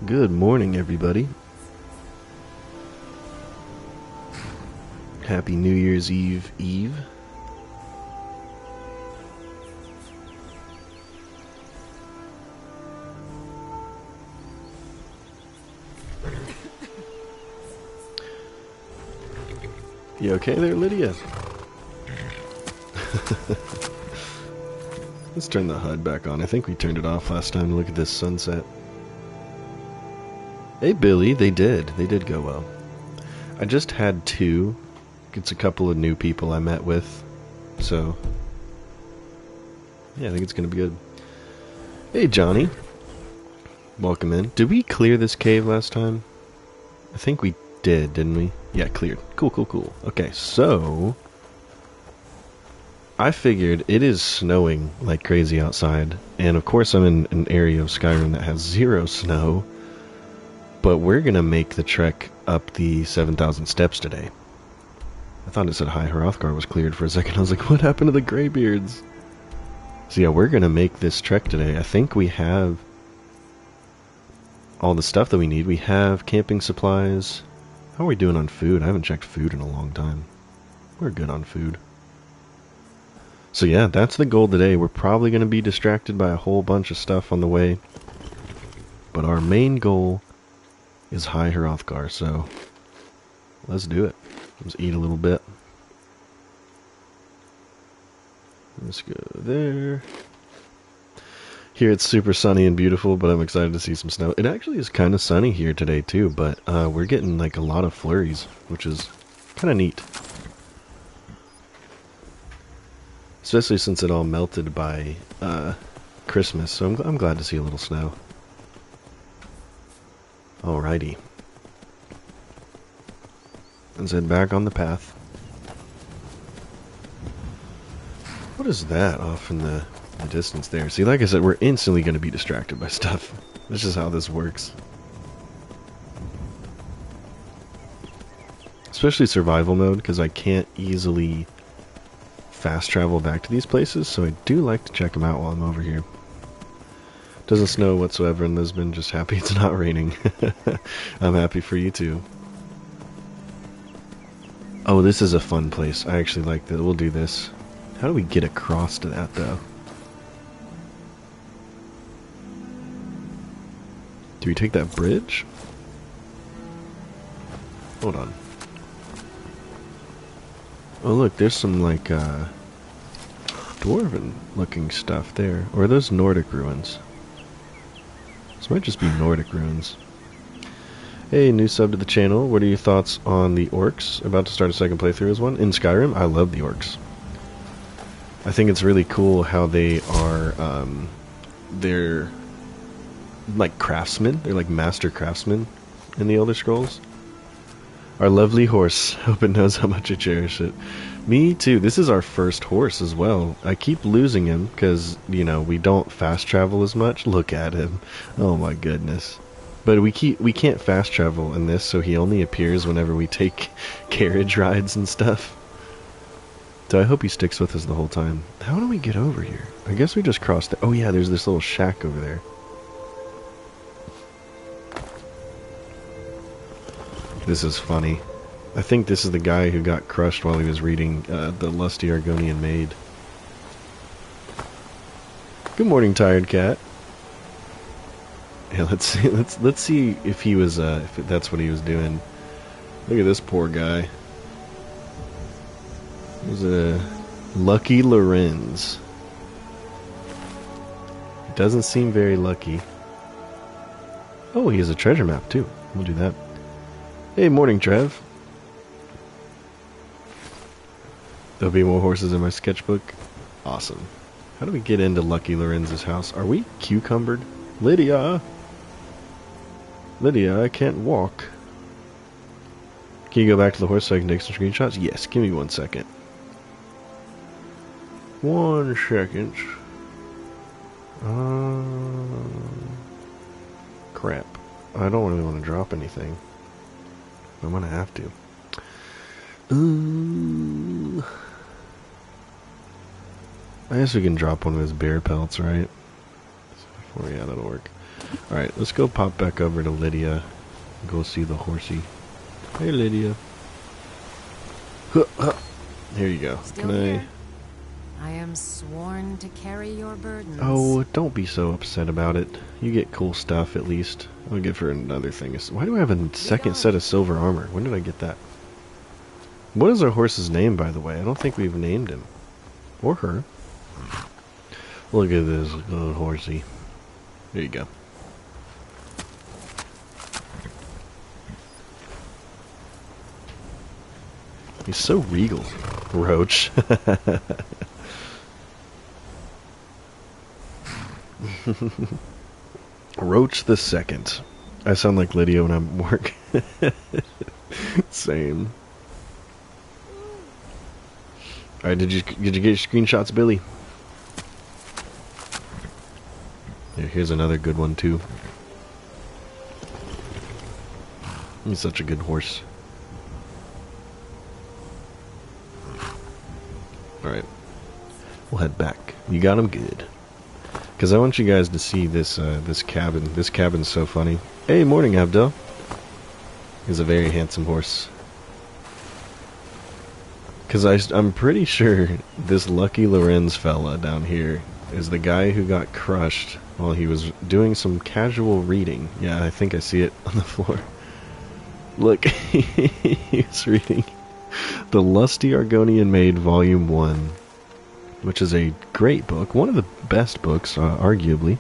Good morning, everybody. Happy New Year's Eve. You okay there, Lydia? Let's turn the HUD back on. I think we turned it off last time to look at this sunset. Hey, Billy, they did. They did go well. I just had two. It's a couple of new people I met with. So, yeah, I think it's going to be good. Hey, Johnny. Welcome in. Did we clear this cave last time? I think we did, didn't we? Yeah, cleared. Cool. Okay, so I figured it is snowing like crazy outside, and of course I'm in an area of Skyrim that has zero snow, but we're gonna make the trek up the 7,000 steps today. I thought it said High Hrothgar was cleared for a second. I was like, what happened to the Greybeards? So yeah, we're gonna make this trek today. I think we have all the stuff that we need. We have camping supplies. How are we doing on food? I haven't checked food in a long time. We're good on food. So yeah, that's the goal today. We're probably going to be distracted by a whole bunch of stuff on the way. But our main goal is High Hrothgar, so let's do it. Let's eat a little bit. Let's go there. Here it's super sunny and beautiful, but I'm excited to see some snow. It actually is kind of sunny here today too, but we're getting like a lot of flurries, which is kind of neat. Especially since it all melted by Christmas, so I'm glad to see a little snow. Alrighty. Let's head back on the path. What is that off in the distance there? See, like I said, we're instantly going to be distracted by stuff. This is how this works. Especially survival mode, because I can't easily fast travel back to these places, so I do like to check them out while I'm over here. Doesn't snow whatsoever in Lisbon, just happy it's not raining. I'm happy for you too. Oh, this is a fun place. I actually like that. We'll do this. How do we get across to that though? Do we take that bridge? Hold on. Oh look, there's some like dwarven looking stuff there. Or are those Nordic ruins? This might just be Nordic ruins. Hey, new sub to the channel. What are your thoughts on the orcs? About to start a second playthrough as one. In Skyrim, I love the orcs. I think it's really cool how they are, they're like craftsmen. They're like master craftsmen in the Elder Scrolls. Our lovely horse. Hope it knows how much I cherish it. Me too. This is our first horse as well. I keep losing him because, you know, we don't fast travel as much. Look at him. Oh my goodness. But we can't fast travel in this, so he only appears whenever we take carriage rides and stuff. So I hope he sticks with us the whole time. How do we get over here? I guess we just crossed the... Oh yeah, there's this little shack over there. This is funny. I think this is the guy who got crushed while he was reading The Lusty Argonian Maid. Good morning, tired cat. Yeah, let's see. Let's see if he was if that's what he was doing. Look at this poor guy. There's a Lucky Lorenz. He doesn't seem very lucky. Oh, he has a treasure map too. We'll do that. Hey, morning, Trev. There'll be more horses in my sketchbook. Awesome. How do we get into Lucky Lorenz's house? Are we cucumbered? Lydia! Lydia, I can't walk. Can you go back to the horse so I can take some screenshots? Yes, give me 1 second. 1 second. Crap. I don't really want to drop anything. I'm gonna have to. Ooh. I guess we can drop one of his bear pelts, right? Yeah, that'll work. Alright, let's go pop back over to Lydia. Go see the horsey. Hey, Lydia. Here you go. Still here. I am sworn to carry your burdens. Oh, don't be so upset about it. You get cool stuff, at least. I'll give her another thing. Why do I have a second set of silver armor? When did I get that? What is our horse's name, by the way? I don't think we've named him. Or her. Look at this little horsey. There you go. He's so regal. Roach. Roach the second. I sound like Lydia when I'm at work. Same. Alright, did you get your screenshots, Billy? Here's another good one too. He's such a good horse. Alright. We'll head back. You got him good. Because I want you guys to see this this cabin. This cabin's so funny. Hey, morning, Abdel. He's a very handsome horse. Because I'm pretty sure this Lucky Lorenz fella down here is the guy who got crushed while he was doing some casual reading. Yeah, I think I see it on the floor. Look, he's reading The Lusty Argonian Maid, Volume 1, which is a great book, one of the best books, arguably.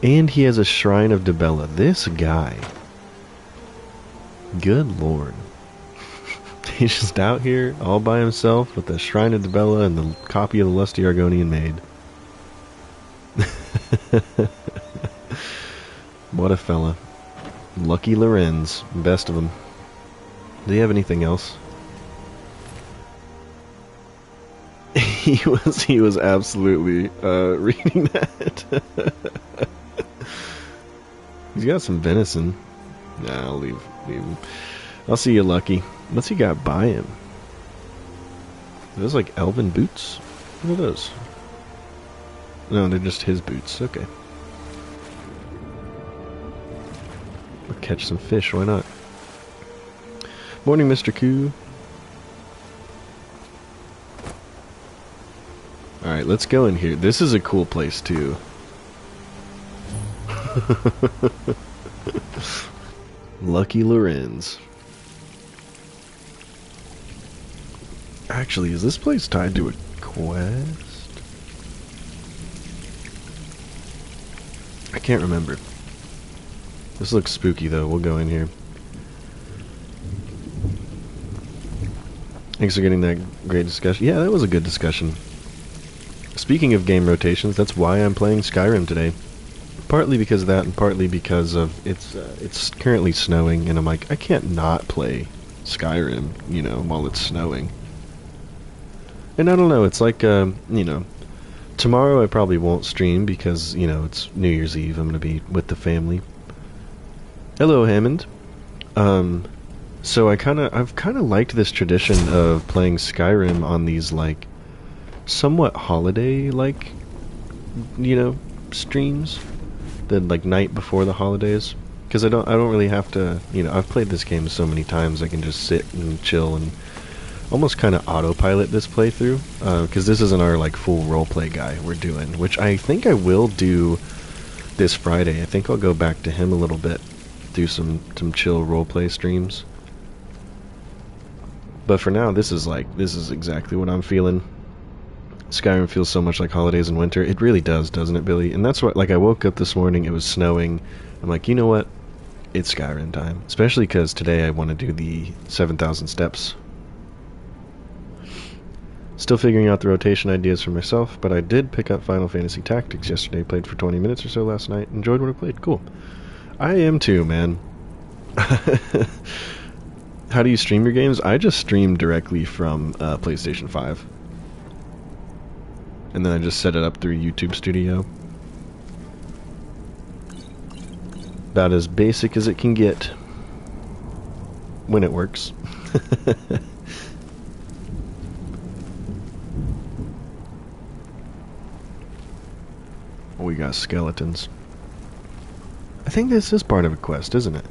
And he has a Shrine of Dibella. This guy, good lord. He's just out here all by himself with the Shrine of Dibella and the copy of the Lusty Argonian Maid. What a fella. Lucky Lorenz, best of them. Do you have anything else? He was absolutely reading that. He's got some venison. Nah, I'll leave him. I'll see you, Lucky. What's he got by him? Are those like elven boots? What are those? No, they're just his boots. Okay. We'll catch some fish, why not? Morning, Mr. Koo. Alright, let's go in here. This is a cool place, too. Lucky Lorenz. Actually, is this place tied to a quest? I can't remember. This looks spooky, though. We'll go in here. Thanks for getting that great discussion. Yeah, that was a good discussion. Speaking of game rotations, that's why I'm playing Skyrim today. Partly because of that, and partly because of it's currently snowing, and I'm like, I can't not play Skyrim, you know, while it's snowing. And I don't know, it's like, you know, tomorrow I probably won't stream because, you know, it's New Year's Eve. I'm going to be with the family. Hello, Hammond. So I've kind of liked this tradition of playing Skyrim on these, like, somewhat holiday-like, you know, streams. The, like, night before the holidays. Because I don't really have to, you know, I've played this game so many times I can just sit and chill and almost kind of autopilot this playthrough, because this isn't our like full roleplay guy we're doing, which I think I will do this Friday. I think I'll go back to him a little bit, do some chill roleplay streams. But for now, this is exactly what I'm feeling. Skyrim feels so much like holidays in winter. It really does, doesn't it, Billy? And that's what, like, I woke up this morning, it was snowing. I'm like, you know what? It's Skyrim time. Especially because today I want to do the 7,000 steps. Still figuring out the rotation ideas for myself, but I did pick up Final Fantasy Tactics yesterday. Played for 20 minutes or so last night. Enjoyed what I played. Cool. I am too, man. How do you stream your games? I just stream directly from PlayStation 5. And then I just set it up through YouTube Studio. About as basic as it can get. When it works. We got skeletons. I think this is part of a quest, isn't it?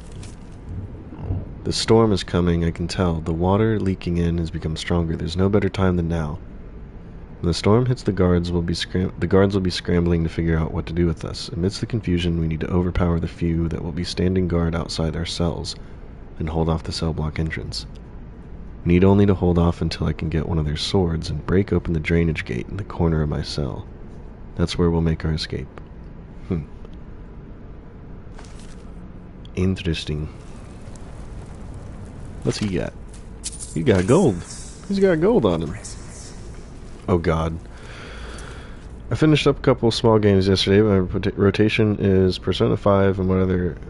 The storm is coming, I can tell. The water leaking in has become stronger. There's no better time than now. When the storm hits, the guards will be scrambling to figure out what to do with us. Amidst the confusion, we need to overpower the few that will be standing guard outside our cells and hold off the cell block entrance. We need only to hold off until I can get one of their swords and break open the drainage gate in the corner of my cell. That's where we'll make our escape. Interesting. What's he got? He got gold. He's got gold on him. Oh god. I finished up a couple small games yesterday. My rotation is Persona 5 and what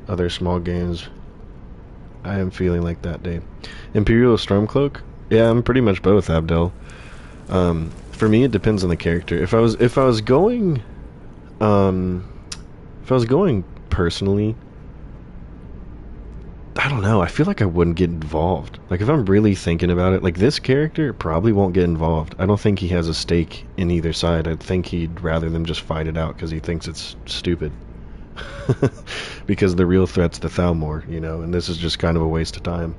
other small games I am feeling like that day. Imperial Stormcloak? Yeah, I'm pretty much both, Abdel. For me, it depends on the character. If I was going personally, I don't know, I feel like I wouldn't get involved. Like, if I'm really thinking about it, like, this character probably won't get involved. I don't think he has a stake in either side. I think he'd rather them just fight it out because he thinks it's stupid. Because the real threat's the Thalmor, you know, and this is just kind of a waste of time.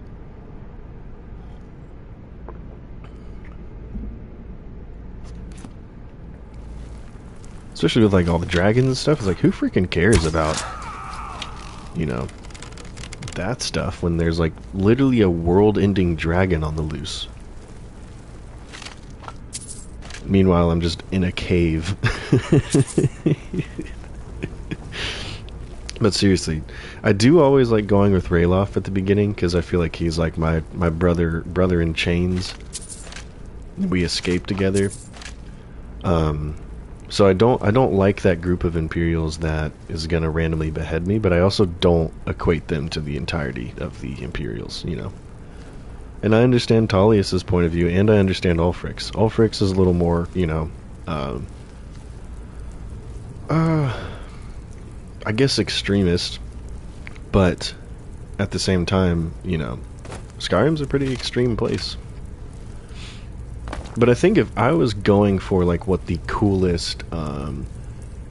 Especially with, like, all the dragons and stuff. It's like, who freaking cares about, you know, that stuff when there's, like, literally a world-ending dragon on the loose. Meanwhile, I'm just in a cave. But seriously, I do always like going with Rayloff at the beginning because I feel like he's like my brother in chains. We escape together. So I don't like that group of Imperials that is gonna randomly behead me, but I also don't equate them to the entirety of the Imperials, you know. And I understand Tullius's point of view, and I understand Ulfric's. Ulfric's is a little more, you know, I guess extremist, but at the same time, you know, Skyrim's a pretty extreme place. But I think if I was going for like what the coolest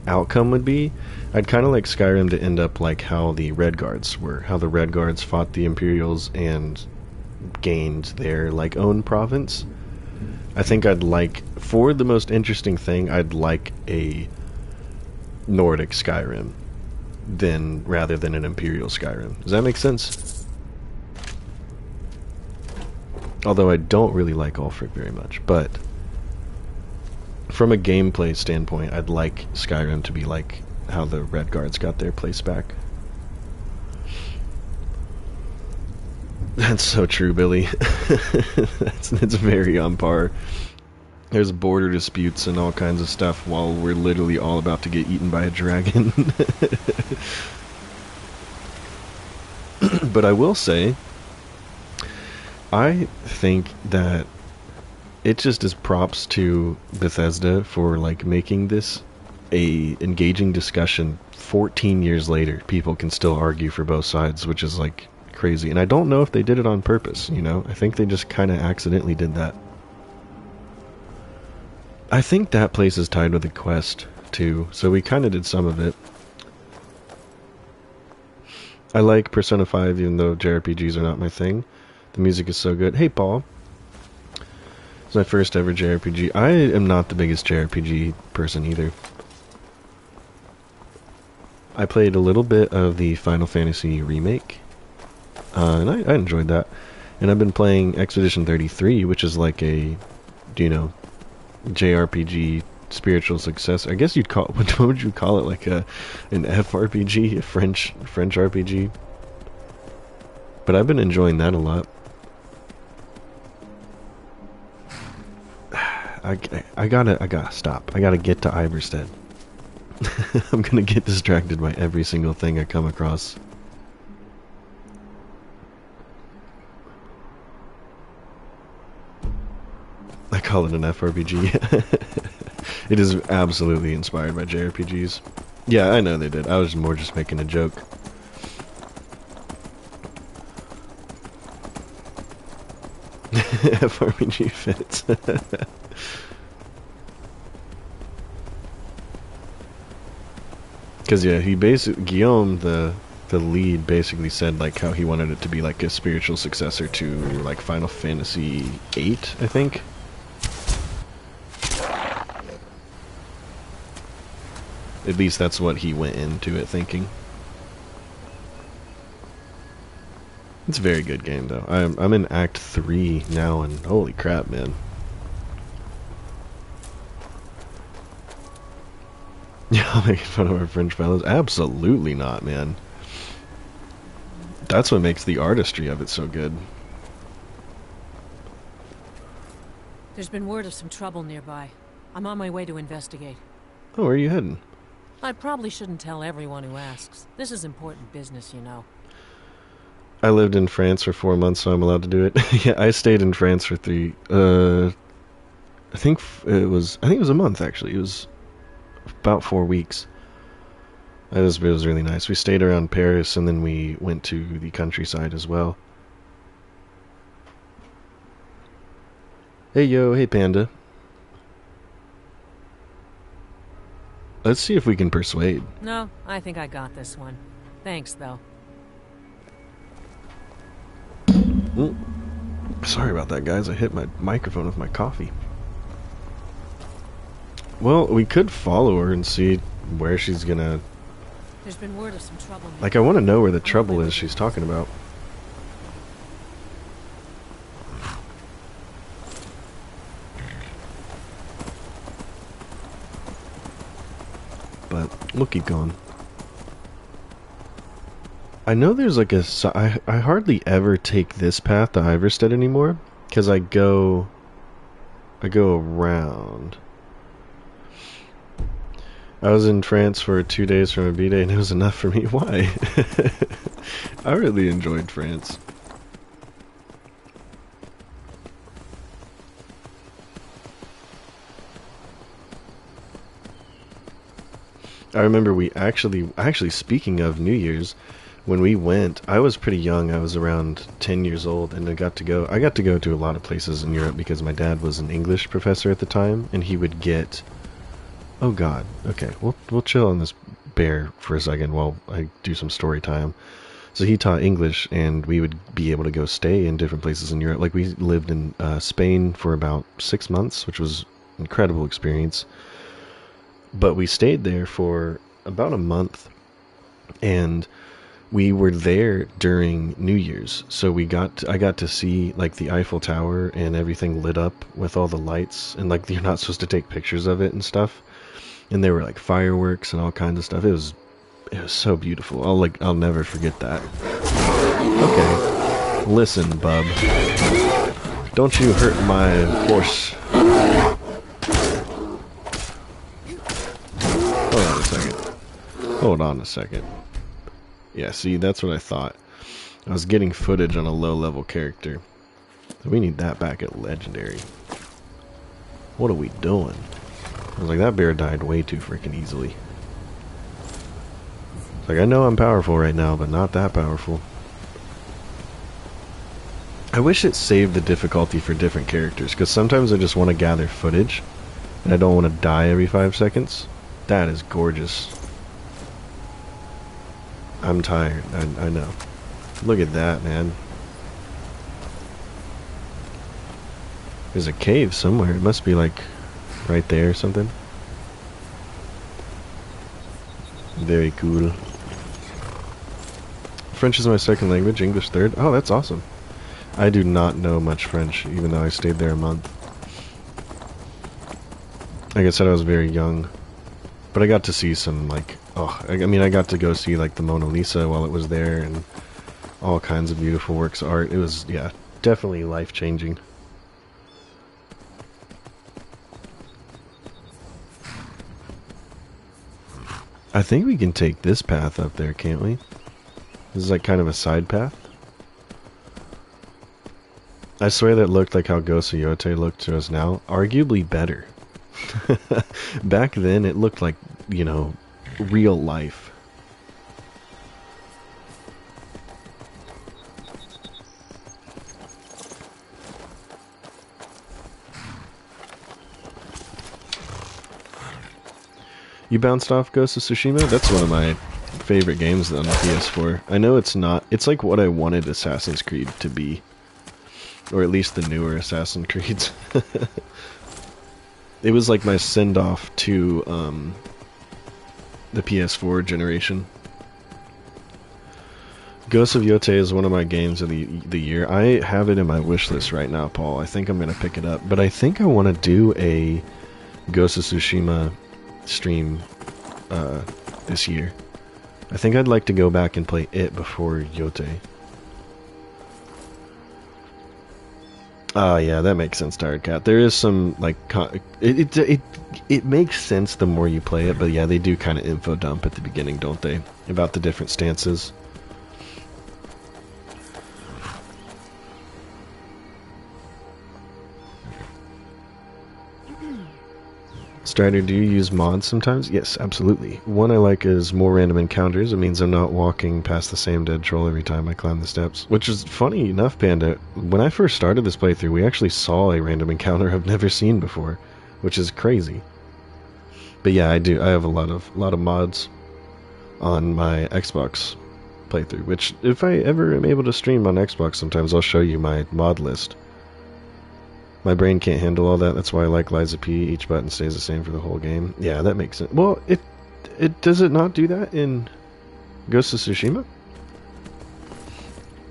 outcome would be, I'd kind of like Skyrim to end up like how the Red Guards were, how the Red Guards fought the Imperials and gained their like own province. I think I'd like, for the most interesting thing, I'd like a Nordic Skyrim rather than an Imperial Skyrim. Does that make sense? Although I don't really like Ulfric very much, but from a gameplay standpoint, I'd like Skyrim to be like how the Red Guards got their place back. That's so true, Billy. It's very on par. There's border disputes and all kinds of stuff while we're literally all about to get eaten by a dragon. But I will say, I think that it just is props to Bethesda for like making this a engaging discussion. 14 years later, people can still argue for both sides, which is like crazy. And I don't know if they did it on purpose, you know? I think they just kind of accidentally did that. I think that place is tied with a quest, too, so we kind of did some of it. I like Persona 5, even though JRPGs are not my thing. The music is so good. Hey, Paul. It's my first ever JRPG. I am not the biggest JRPG person, either. I played a little bit of the Final Fantasy remake, and I enjoyed that. And I've been playing Expedition 33, which is like a, you know, JRPG spiritual successor. I guess you'd call it, what would you call it, like an FRPG, a French RPG. But I've been enjoying that a lot. I gotta stop. I gotta get to Iverstead. I'm gonna get distracted by every single thing I come across. I call it an FRPG. It is absolutely inspired by JRPGs. Yeah, I know they did. I was more just making a joke. FRPG fits. Because yeah, he basically, Guillaume, the the lead basically said like how he wanted it to be like a spiritual successor to like Final Fantasy VIII, I think. At least that's what he went into it thinking. It's a very good game though. I'm in Act 3 now, and holy crap, man. Yeah, making fun of our French fellows? Absolutely not, man. That's what makes the artistry of it so good. There's been word of some trouble nearby. I'm on my way to investigate. Oh, where are you heading? I probably shouldn't tell everyone who asks. This is important business, you know. I lived in France for 4 months, so I'm allowed to do it. Yeah, I stayed in France for 3. I think it was a month actually. It was about 4 weeks. It was really nice. We stayed around Paris, and then we went to the countryside as well. Hey yo, hey Panda. Let's see if we can persuade. No, I think I got this one. Thanks, though. Ooh. Sorry about that, guys. I hit my microphone with my coffee. Well, we could follow her and see where she's gonna... There's been word of some trouble. Like, I want to know where the trouble is she's talking about. But we'll keep going. I know there's like I hardly ever take this path to Iverstead anymore, because I go around. I was in France for 2 days from a B-Day, and it was enough for me. Why? I really enjoyed France. I remember we actually speaking of New Year's, when we went, I was pretty young. I was around 10 years old, and I got to go to a lot of places in Europe because my dad was an English professor at the time, and he would get... Oh god. Okay, we'll chill on this bear for a second while I do some story time. So he taught English, and we would be able to go stay in different places in Europe. Like, we lived in Spain for about 6 months, which was an incredible experience. But we stayed there for about a month, and we were there during New Year's. So I got to see like the Eiffel Tower and everything lit up with all the lights, and like you're not supposed to take pictures of it and stuff. And there were like fireworks and all kinds of stuff. It was so beautiful. I'll never forget that. Okay. Listen, bub. Don't you hurt my horse. Hold on a second. Yeah, see, that's what I thought. I was getting footage on a low-level character. So we need that back at Legendary. What are we doing? I was like, that bear died way too freaking easily. It's like, I know I'm powerful right now, but not that powerful. I wish it saved the difficulty for different characters, because sometimes I just want to gather footage, and I don't want to die every 5 seconds. That is gorgeous. I'm tired. I know. Look at that, man. There's a cave somewhere. It must be like right there or something. Very cool. French is my second language, English third. Oh, that's awesome. I do not know much French, even though I stayed there a month. Like I said, I was very young. But I got to see some, like, I mean, I got to go see, like, the Mona Lisa while it was there, and all kinds of beautiful works of art. It was, yeah, definitely life-changing. I think we can take this path up there, can't we? This is, like, kind of a side path. I swear that looked like how Ghost of Yote looked to us now. Arguably better. Back then, it looked like, you know, real life. You bounced off Ghost of Tsushima? That's one of my favorite games on the PS4. I know it's not. It's like what I wanted Assassin's Creed to be, or at least the newer Assassin's Creeds. It was like my send-off to the PS4 generation. Ghost of Yotei is one of my games of the year. I have it in my wish list right now, Paul. I think I'm going to pick it up. But I think I want to do a Ghost of Tsushima stream this year. I think I'd like to go back and play it before Yotei. Yeah, that makes sense, Tired Cat. There is some, like, it makes sense the more you play it, but yeah, they do kind of info dump at the beginning, don't they? About the different stances. Strider, do you use mods sometimes? Yes, absolutely. One I like is more random encounters. It means I'm not walking past the same dead troll every time I climb the steps. Which is funny enough, Panda. When I first started this playthrough, we actually saw a random encounter I've never seen before, which is crazy. But yeah, I do. I have a lot of mods on my Xbox playthrough. Which, if I ever am able to stream on Xbox, sometimes I'll show you my mod list. My brain can't handle all that. That's why I like Liza P. Each button stays the same for the whole game. Yeah, that makes sense. Well, it does it not do that in Ghost of Tsushima?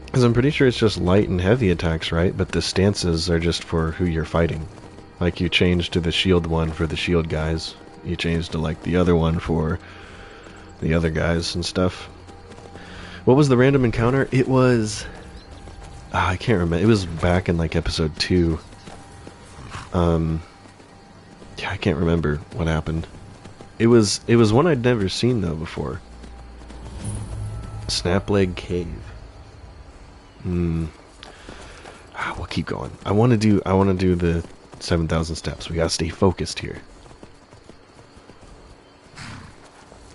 Because I'm pretty sure it's just light and heavy attacks, right? But the stances are just for who you're fighting. Like, you change to the shield one for the shield guys. You change to, like, the other one for the other guys and stuff. What was the random encounter? It was... I can't remember. It was back in, like, episode 2. Yeah, I can't remember what happened. It was one I'd never seen though before. Snapleg Cave. We'll keep going. I want to do the 7,000 steps. We gotta stay focused here.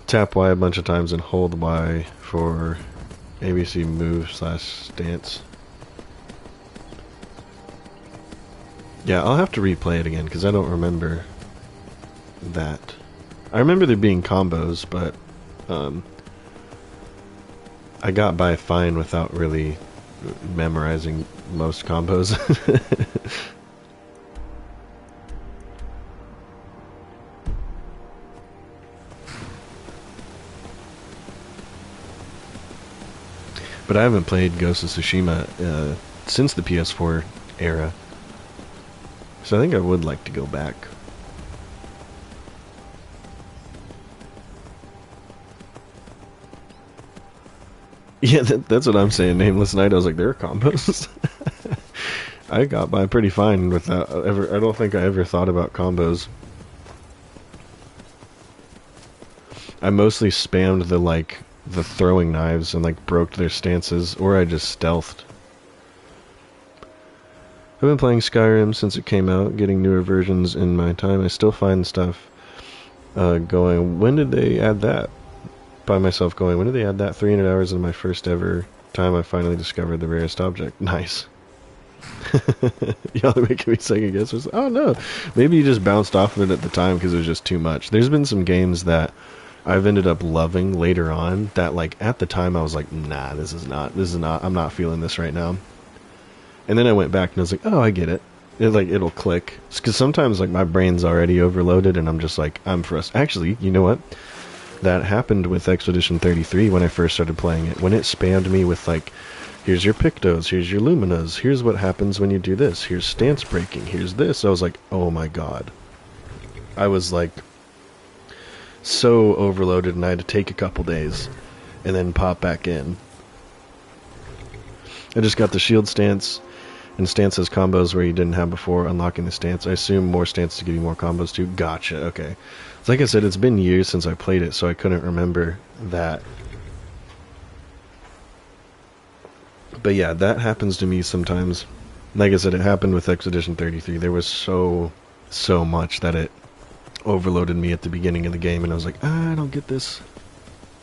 Tap Y a bunch of times and hold Y for ABC move / stance. Yeah, I'll have to replay it again, because I don't remember that. I remember there being combos, but I got by fine without really memorizing most combos. But I haven't played Ghost of Tsushima since the PS4 era. So I think I would like to go back. Yeah, that's what I'm saying. Nameless Night. I was like, there are combos. I got by pretty fine without ever. I don't think I ever thought about combos. I mostly spammed the throwing knives and like broke their stances, or I just stealthed. I've been playing Skyrim since it came out, getting newer versions in my time. I still find stuff going, when did they add that? By myself going, when did they add that? 300 hours in my first ever time I finally discovered the rarest object. Nice. Y'all are making me second guess. Oh no, maybe you just bounced off of it at the time because it was just too much. There's been some games that I've ended up loving later on that like at the time I was like, nah, this is not, I'm not feeling this right now. And then I went back and I was like, oh, I get it. It'll click. Because sometimes like my brain's already overloaded and I'm just like, I'm frustrated. Actually, you know what? That happened with Expedition 33 when I first started playing it. When it spammed me with like, here's your Pictos, here's your Luminas, here's what happens when you do this, here's stance breaking, here's this. I was like, oh my god. I was like so overloaded and I had to take a couple days and then pop back in. I just got the shield stance. And stance has combos where you didn't have before, unlocking the stance. I assume more stance to give you more combos too. Gotcha, okay. So like I said, it's been years since I played it, so I couldn't remember that. But yeah, that happens to me sometimes. Like I said, it happened with Expedition 33. There was so much that it overloaded me at the beginning of the game, and I was like, I don't get this.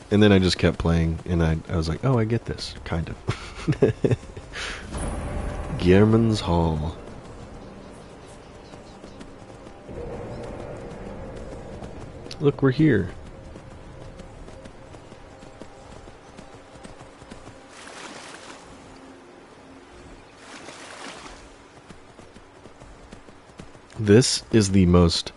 And then I just kept playing, and I was like, oh, I get this, kind of. Gehrman's Hall. Look, we're here. This is the most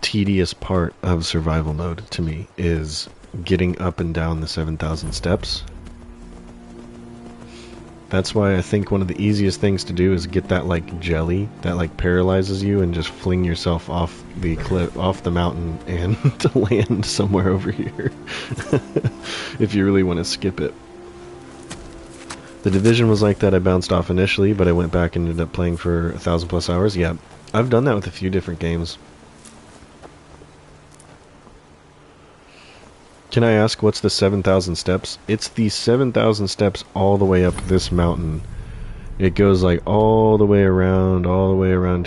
tedious part of survival mode to me, is getting up and down the 7,000 steps. That's why I think one of the easiest things to do is get that like jelly that like paralyzes you and just fling yourself off the cliff, off the mountain, and to land somewhere over here. If you really want to skip it. The Division was like that. I bounced off initially, but I went back and ended up playing for 1,000+ hours. Yeah, I've done that with a few different games. Can I ask, what's the 7,000 steps? It's the 7,000 steps all the way up this mountain. It goes like all the way around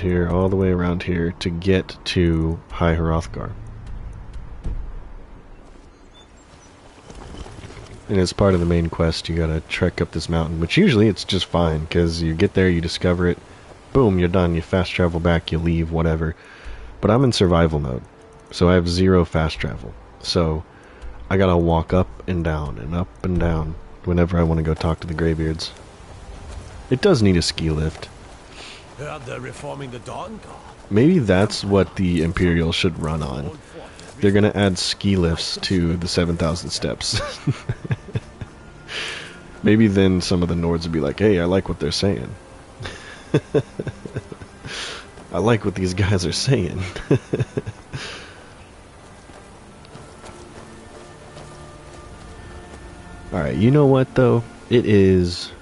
here, all the way around here to get to High Hrothgar. And as part of the main quest, you gotta trek up this mountain, which usually it's just fine, because you get there, you discover it, boom, you're done, you fast travel back, you leave, whatever. But I'm in survival mode, so I have 0 fast travel. So I gotta walk up and down whenever I want to go talk to the Greybeards. It does need a ski lift. Heard they're reforming the Dawn Guard. Maybe that's what the Imperials should run on. They're gonna add ski lifts to the 7,000 steps. Maybe then some of the Nords would be like, hey, I like what they're saying. I like what these guys are saying. Alright, you know what though? It is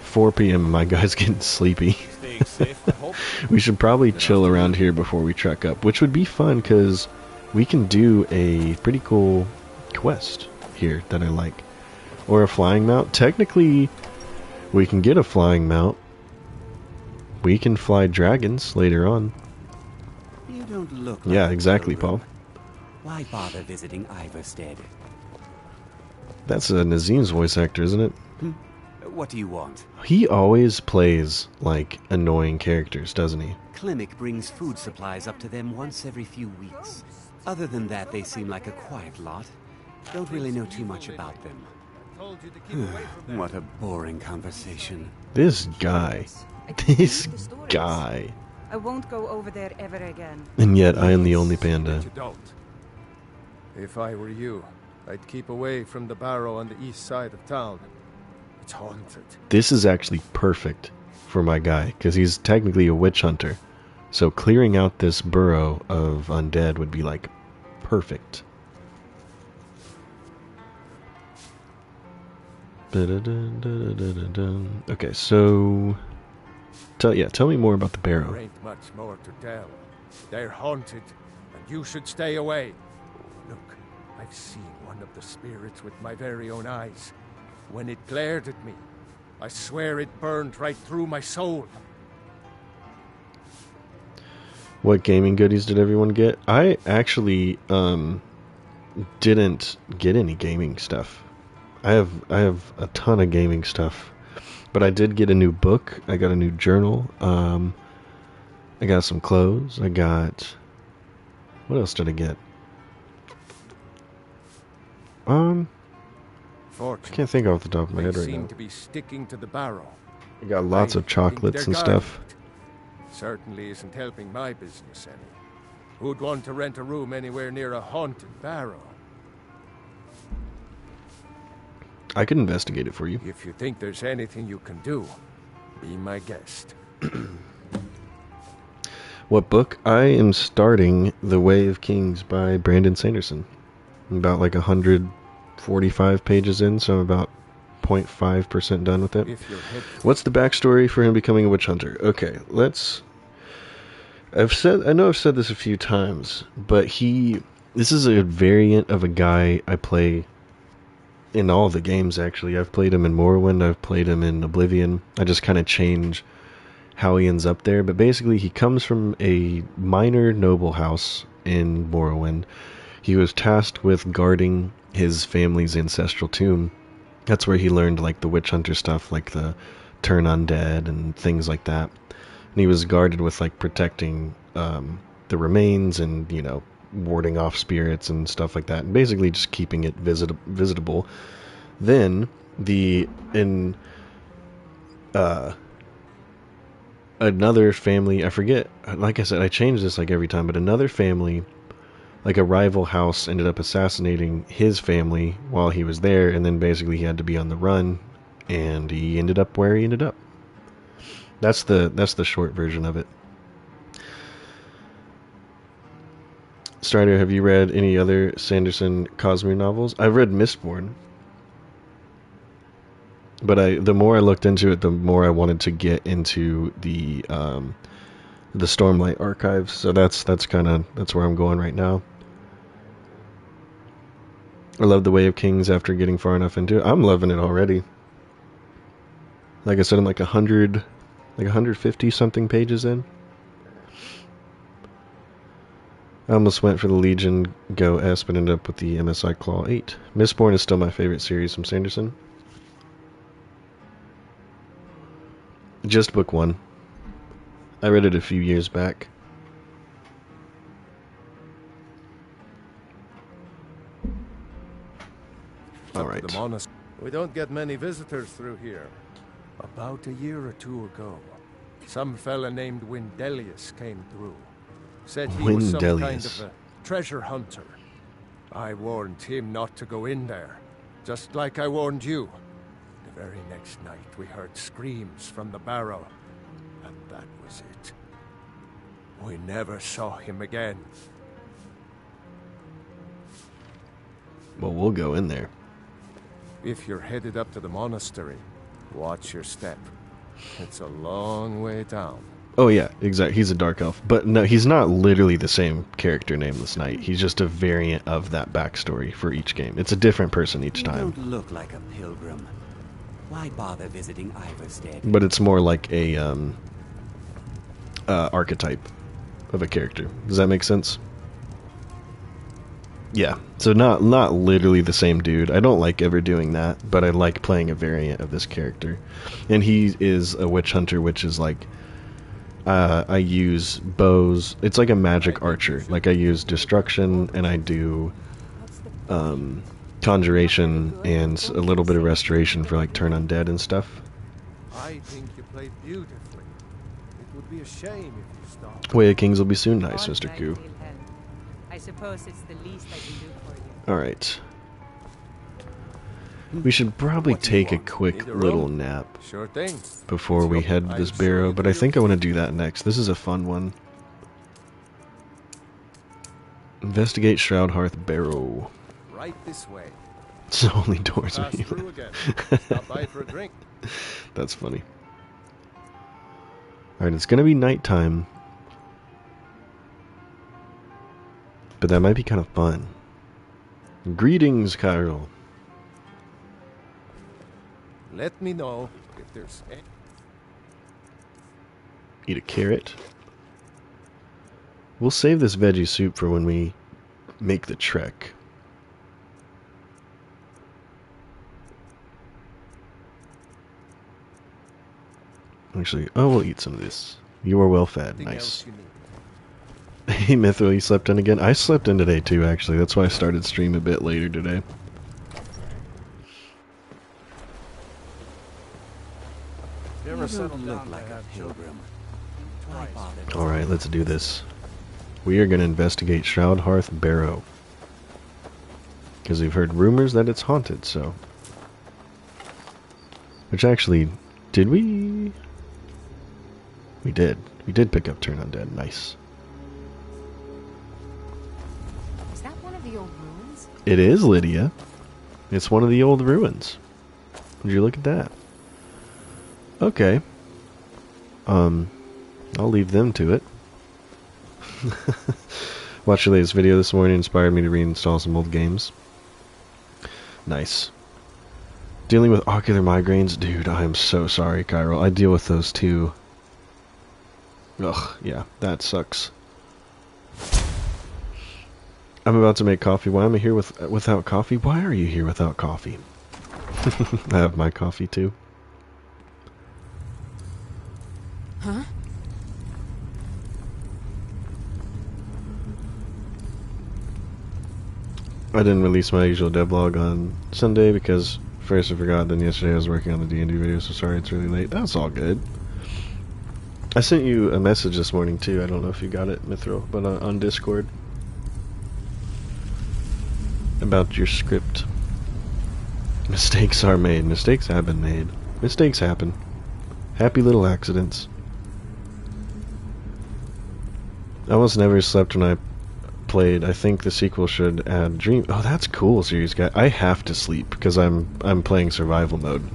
4 p.m. and my guy's getting sleepy. Staying safe, I hope. We should probably chill around here before we trek up, which would be fun because we can do a pretty cool quest here that I like. Or a flying mount. Technically, we can get a flying mount. We can fly dragons later on. You don't look Yeah, like exactly, a Paul. Why bother visiting Iverstead? That's Nazim's voice actor, isn't it? What do you want? He always plays, like, annoying characters, doesn't he? Klimek brings food supplies up to them once every few weeks. Other than that, they seem like a quiet lot. Don't really know too much about them. What a boring conversation. This guy. This guy. I won't go over there ever again. And yet, I am the only panda. You don't. If I were you, I'd keep away from the barrow on the east side of town. It's haunted. This is actually perfect for my guy, because he's technically a witch hunter. So clearing out this burrow of undead would be, like, perfect. Okay, so... Tell me more about the There barrow. ain't much more to tell. They're haunted, and you should stay away. Look, I've seen one of the spirits with my very own eyes. When it glared at me, I swear it burned right through my soul. What gaming goodies did everyone get? I actually didn't get any gaming stuff. I have a ton of gaming stuff, but I did get a new book. I got a new journal. I got some clothes. I got... What else did I get? I can't think off the top of my head They right seem now. to be sticking to the barrow. I got lots of I chocolates think and they're stuff. guarded. Certainly isn't helping my business any. Who'd want to rent a room anywhere near a haunted barrow? I could investigate it for you. If you think there's anything you can do, be my guest. What book? I am starting The Way of Kings by Brandon Sanderson. I'm about like 145 pages in, so I'm about 0.5% done with it. If your head What's the backstory for him becoming a witch hunter? Okay, let's... I know I've said this a few times, but this is a variant of a guy I play in all the games, actually. I've played him in Morrowind, I've played him in Oblivion. I just kind of change how he ends up there, but basically he comes from a minor noble house in Morrowind. He was tasked with guarding his family's ancestral tomb. That's where he learned like the witch hunter stuff, like the turn undead and things like that. And he was guarded with like protecting the remains and, you know, warding off spirits and stuff like that, and basically just keeping it visitable. Then another family, I forget, like I said, I change this like every time, but another family, like a rival house, ended up assassinating his family while he was there, and then basically he had to be on the run, and he ended up where he ended up. That's the short version of it. Strider, have you read any other Sanderson Cosmere novels? I've read Mistborn, but the more I looked into it, the more I wanted to get into the Stormlight archives. So that's where I'm going right now. I love the Way of Kings after getting far enough into it. I'm loving it already. Like I said, I'm like 150 something pages in. I almost went for the Legion Go S, but ended up with the MSI Claw 8. Mistborn is still my favorite series from Sanderson. Just book 1. I read it a few years back. Alright. We don't get many visitors through here. About a year or two ago, some fella named Windelius came through. Said he was some kind of a treasure hunter. I warned him not to go in there, just like I warned you. The very next night we heard screams from the barrow, and that was it. We never saw him again. Well, we'll go in there. If you're headed up to the monastery, watch your step. It's a long way down. Oh yeah, exactly. He's a dark elf, but no, he's not literally the same character, Nameless Knight. He's just a variant of that backstory for each game. It's a different person each time. You don't look like a pilgrim. Why bother visiting Ivarstead? But it's more like a archetype of a character. Does that make sense? Yeah. So not literally the same dude. I don't like ever doing that, but I like playing a variant of this character. And he is a witch hunter, which is like I use bows. It's like a magic archer. Like I use destruction, and I do conjuration and a little bit of restoration for like turn undead and stuff. I think you played beautifully. It would be a shame if you stopped. Way of Kings will be soon. Nice, Mr. Q. I suppose it's the least I can do for you. Alright. We should probably take a quick little nap Sure thing. before we head to this barrow, but I think I want to do that next. This is a fun one. Investigate Shroud Hearth Barrow. Right this way. It's the only doors Pass we through again. Stop by for a drink. That's funny. Alright, it's gonna be nighttime. But that might be kind of fun. Greetings, Cairo. Let me know if there's any... Eat a carrot. We'll save this veggie soup for when we make the trek. Actually, oh, we'll eat some of this. You are well fed. Nice. Hey, Mithril, you slept in again? I slept in today too, actually. That's why I started stream a bit later today. You don't look like a pilgrim. Why bother? Alright, let's do this. We are going to investigate Shroud Hearth Barrow. Because we've heard rumors that it's haunted, so... Which actually, did we? We did. We did pick up Turn Undead. Nice. Is that one of the old ruins? It is, Lydia. It's one of the old ruins. Would you look at that? Okay. I'll leave them to it. Watched your latest video this morning, inspired me to reinstall some old games. Nice. Dealing with ocular migraines? Dude, I am so sorry, Cairo. I deal with those too. Ugh, yeah, that sucks. I'm about to make coffee. Why am I here without coffee? Why are you here without coffee? I have my coffee too. Huh? I didn't release my usual devlog on Sunday because first I forgot, then yesterday I was working on the D&D video, so sorry it's really late. That's all good. I sent you a message this morning too. I don't know if you got it, Mithril, but on Discord about your script. Mistakes are made. Mistakes have been made. Mistakes happen. Happy little accidents. I almost never slept when I played. I think the sequel should add dream. Oh, that's cool, series guy. I have to sleep because I'm playing survival mode.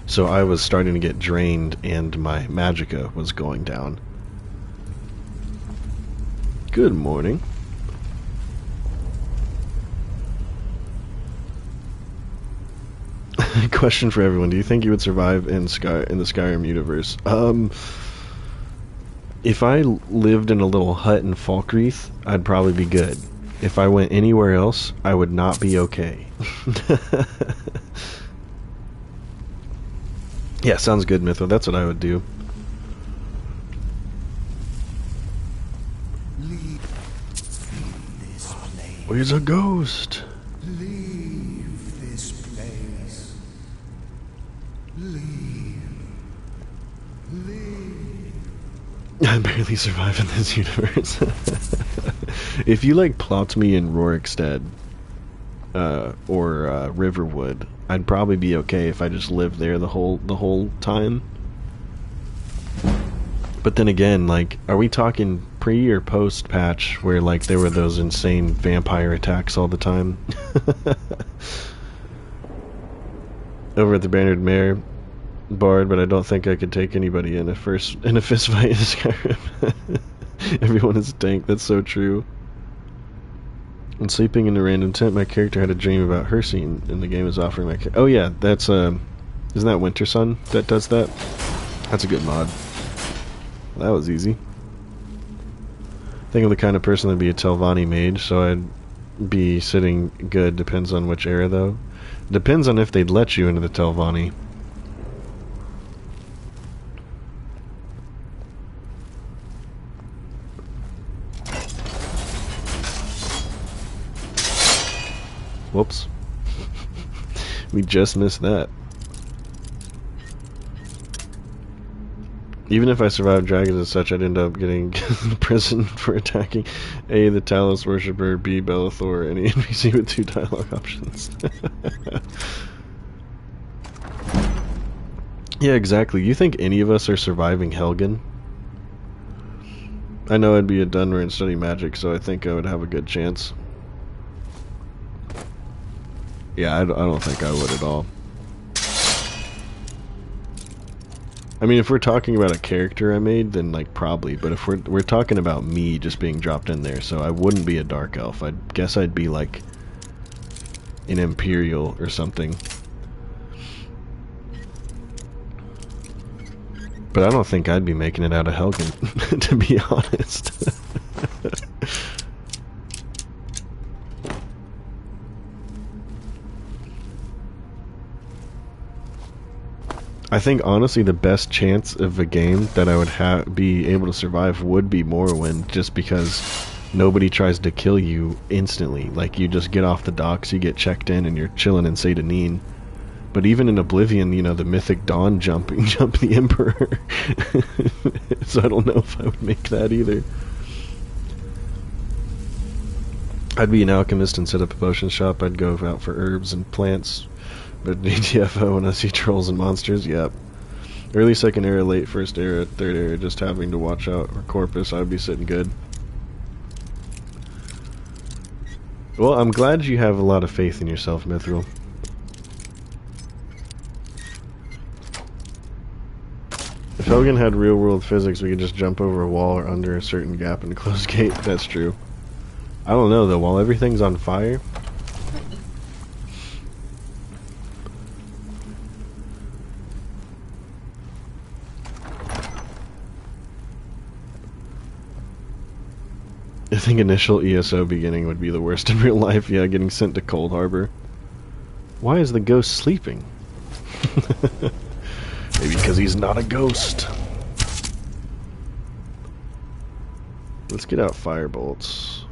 So I was starting to get drained and my magicka was going down. Good morning. Question for everyone: do you think you would survive in the Skyrim universe? If I lived in a little hut in Falkreath, I'd probably be good. If I went anywhere else, I would not be okay. Yeah, sounds good, Mytho. That's what I would do. Where's a ghost? Leave this place. Leave. I barely survive in this universe. If you like plopped me in Rorikstead or Riverwood, I'd probably be okay if I just lived there the whole time. But then again, like, are we talking pre or post patch where like there were those insane vampire attacks all the time? Over at the Bannered Mare Bard, but I don't think I could take anybody in a fist fight in Skyrim. Everyone is tank. That's so true. And sleeping in a random tent, my character had a dream about her scene in the game is offering my oh yeah, that's isn't that Winter Sun that does that? That's a good mod. That was easy. I think I'm the kind of person that'd be a Telvanni mage, so I'd be sitting good. Depends on which era though. Depends on if they'd let you into the Telvanni. Whoops. We just missed that. Even if I survived dragons and such, I'd end up getting imprisoned for attacking A, the Talos worshipper, B, Bellathor, any NPC with 2 dialogue options. Yeah, exactly. You think any of us are surviving Helgen? I know I'd be a Dunmer and study magic, so I think I would have a good chance. Yeah, I don't think I would at all. I mean, if we're talking about a character I made, then like probably. But if we're talking about me just being dropped in there, so I wouldn't be a dark elf. I guess I'd be like an Imperial or something. But I don't think I'd be making it out of Helgen, to be honest. I think honestly the best chance of a game that I would be able to survive would be Morrowind, just because nobody tries to kill you instantly. Like, you just get off the docks, you get checked in, and you're chilling in Seydanine. But even in Oblivion, you know, the mythic Dawn jump the Emperor. So I don't know if I would make that either. I'd be an alchemist and set up a potion shop. I'd go out for herbs and plants. But GTFO when I see trolls and monsters, yep. Early second era, late first era, third era, just having to watch out for Corpus, I'd be sitting good. Well, I'm glad you have a lot of faith in yourself, Mithril. If Helgen had real-world physics, we could just jump over a wall or under a certain gap in a closed gate. That's true. I don't know, though. While everything's on fire... I think initial ESO beginning would be the worst in real life. Yeah, getting sent to Cold Harbor. Why is the ghost sleeping? Maybe because he's not a ghost. Let's get out firebolts.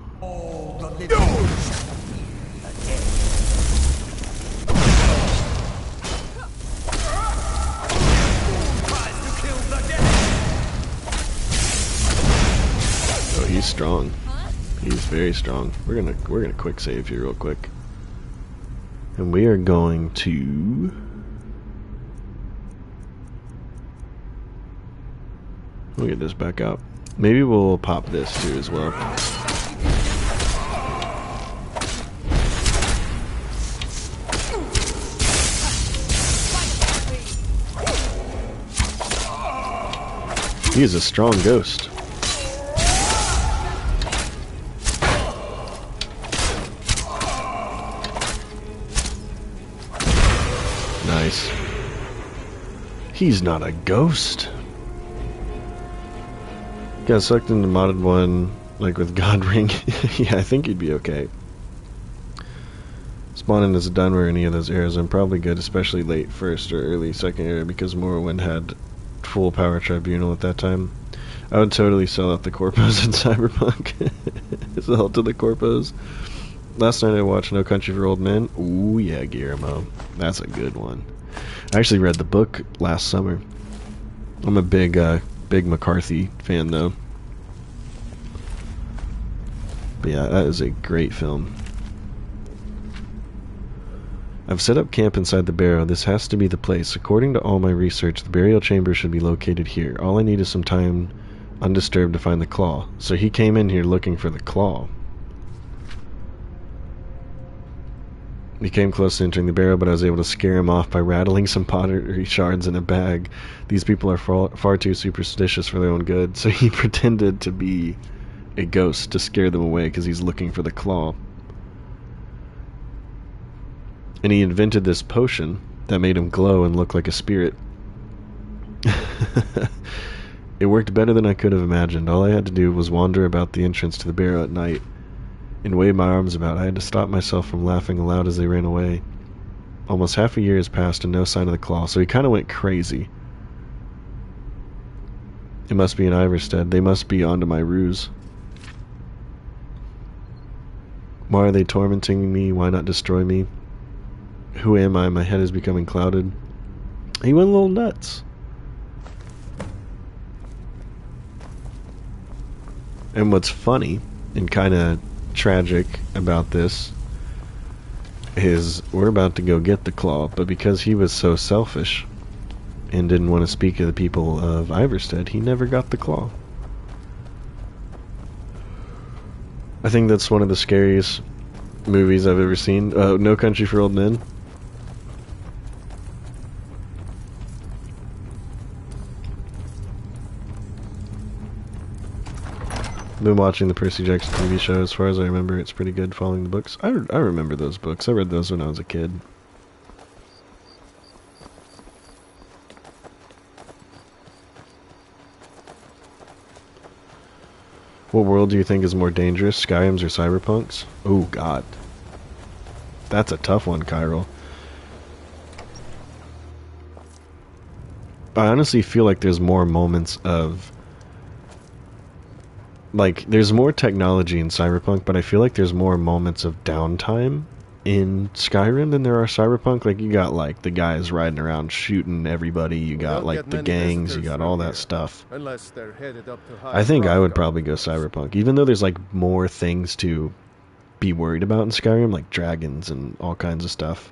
he's strong. He's very strong. We're gonna quick save here real quick. And we are going to we'll get this back out. Maybe we'll pop this too as well. He is a strong ghost. Nice. He's not a ghost. Got sucked into modded one, like with God Ring. Yeah, I think you'd be okay. Spawning as a Dunmer or any of those eras, I'm probably good, especially late first or early second era, because Morrowind had full power tribunal at that time. I would totally sell out the corpos in Cyberpunk. Sell to the corpos. Last night I watched No Country for Old Men. Ooh yeah, Guillermo. That's a good one. I actually read the book last summer. I'm a big McCarthy fan though. But yeah, that is a great film. I've set up camp inside the barrow. This has to be the place. According to all my research, the burial chamber should be located here. All I need is some time undisturbed to find the claw. So he came in here looking for the claw. He came close to entering the barrow, but I was able to scare him off by rattling some pottery shards in a bag. These people are far too superstitious for their own good, so he pretended to be a ghost to scare them away because he's looking for the claw. And he invented this potion that made him glow and look like a spirit. It worked better than I could have imagined. All I had to do was wander about the entrance to the barrow at night and wave my arms about. I had to stop myself from laughing aloud as they ran away. Almost half a year has passed and no sign of the claw, so he kind of went crazy. It must be in Iverstead. They must be onto my ruse. Why are they tormenting me? Why not destroy me? Who am I? My head is becoming clouded. He went a little nuts. And what's funny and kind of tragic about this is we're about to go get the claw, but because he was so selfish and didn't want to speak to the people of Iverstead, he never got the claw. I think that's one of the scariest movies I've ever seen. No Country for Old Men. Been watching the Percy Jackson TV show. As far as I remember, it's pretty good following the books. I remember those books. I read those when I was a kid. What world do you think is more dangerous, Skyrim's or Cyberpunk's? Oh god. That's a tough one, Kyril. I honestly feel like there's more moments of... Like, there's more technology in Cyberpunk, but I feel like there's more moments of downtime in Skyrim than there are Cyberpunk. Like, you got, like, the guys riding around shooting everybody, you got, like, the gangs, you got all that stuff. Unless they're headed up to I think I would probably go Cyberpunk, even though there's, like, more things to be worried about in Skyrim, like dragons and all kinds of stuff.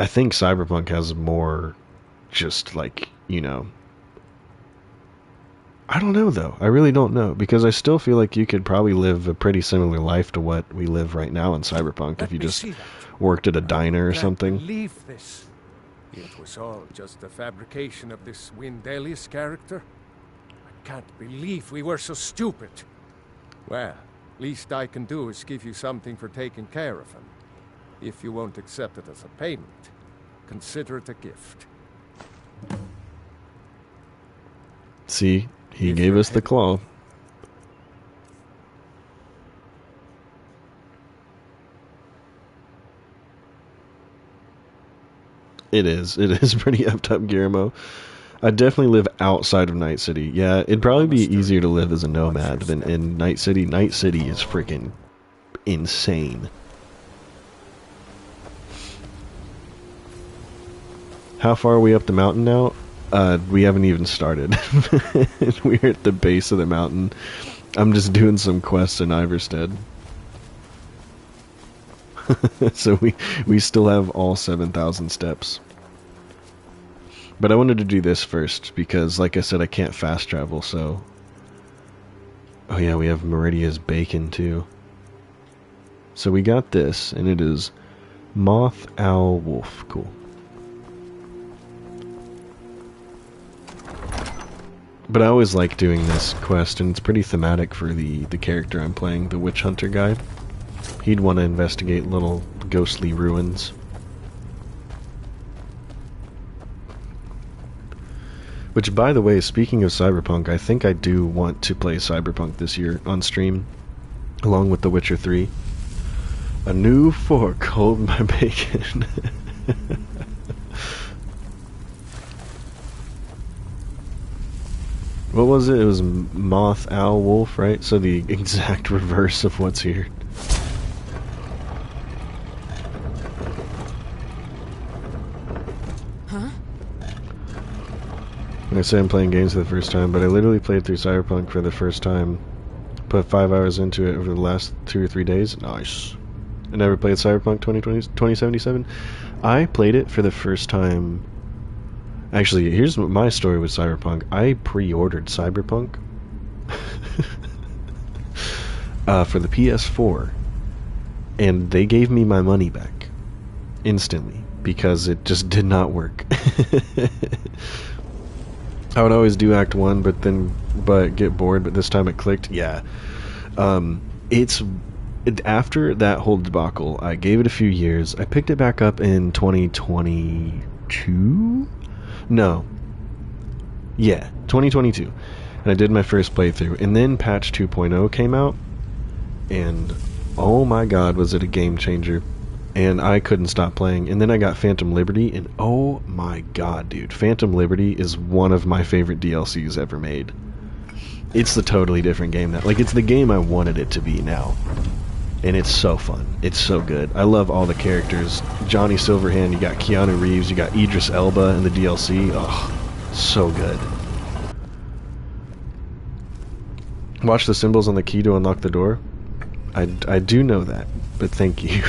I think Cyberpunk has more just, like, you know... I don't know, though. I really don't know, because I still feel like you could probably live a pretty similar life to what we live right now in Cyberpunk if you just worked at a diner or something. Believe this. It was all just a fabrication of this Windelius character. I can't believe we were so stupid. Well, least I can do is give you something for taking care of him. If you won't accept it as a payment, consider it a gift. See? He gave us the claw. It is pretty effed up, Guillermo. I'd definitely live outside of Night City. Yeah, it'd probably be easier to live as a nomad than in Night City. Night City is freaking insane. How far are we up the mountain now? We haven't even started. We're at the base of the mountain. I'm just doing some quests in Iverstead. So we still have all 7,000 steps. But I wanted to do this first because, like I said, I can't fast travel, so... Oh yeah, we have Meridia's bacon, too. So we got this, and it is Moth, Owl, Wolf. Cool. But I always like doing this quest, and it's pretty thematic for the character I'm playing, the witch hunter guy. He'd want to investigate little ghostly ruins. Which, by the way, speaking of Cyberpunk, I think I do want to play Cyberpunk this year on stream, along with The Witcher 3. A new fork, hold my bacon. What was it? It was Moth, Owl, Wolf, right? So the exact reverse of what's here. Huh? I say I'm playing games for the first time, but I literally played through Cyberpunk for the first time. Put 5 hours into it over the last 2 or 3 days. Nice. I never played Cyberpunk 2077. I played it for the first time. Actually, here's my story with Cyberpunk. I pre-ordered Cyberpunk for the PS4, and they gave me my money back instantly because it just did not work. I would always do Act 1, but get bored. But this time it clicked. Yeah, after that whole debacle, I gave it a few years. I picked it back up in 2022. No. Yeah, 2022. And I did my first playthrough. And then patch 2.0 came out. And oh my god, was it a game changer. And I couldn't stop playing. And then I got Phantom Liberty. And oh my god, dude. Phantom Liberty is one of my favorite DLCs ever made. It's the totally different game now. Like, it's the game I wanted it to be now. And it's so fun. It's so good. I love all the characters. Johnny Silverhand, you got Keanu Reeves, you got Idris Elba in the DLC. Oh, so good. Watch the symbols on the key to unlock the door. I do know that, but thank you.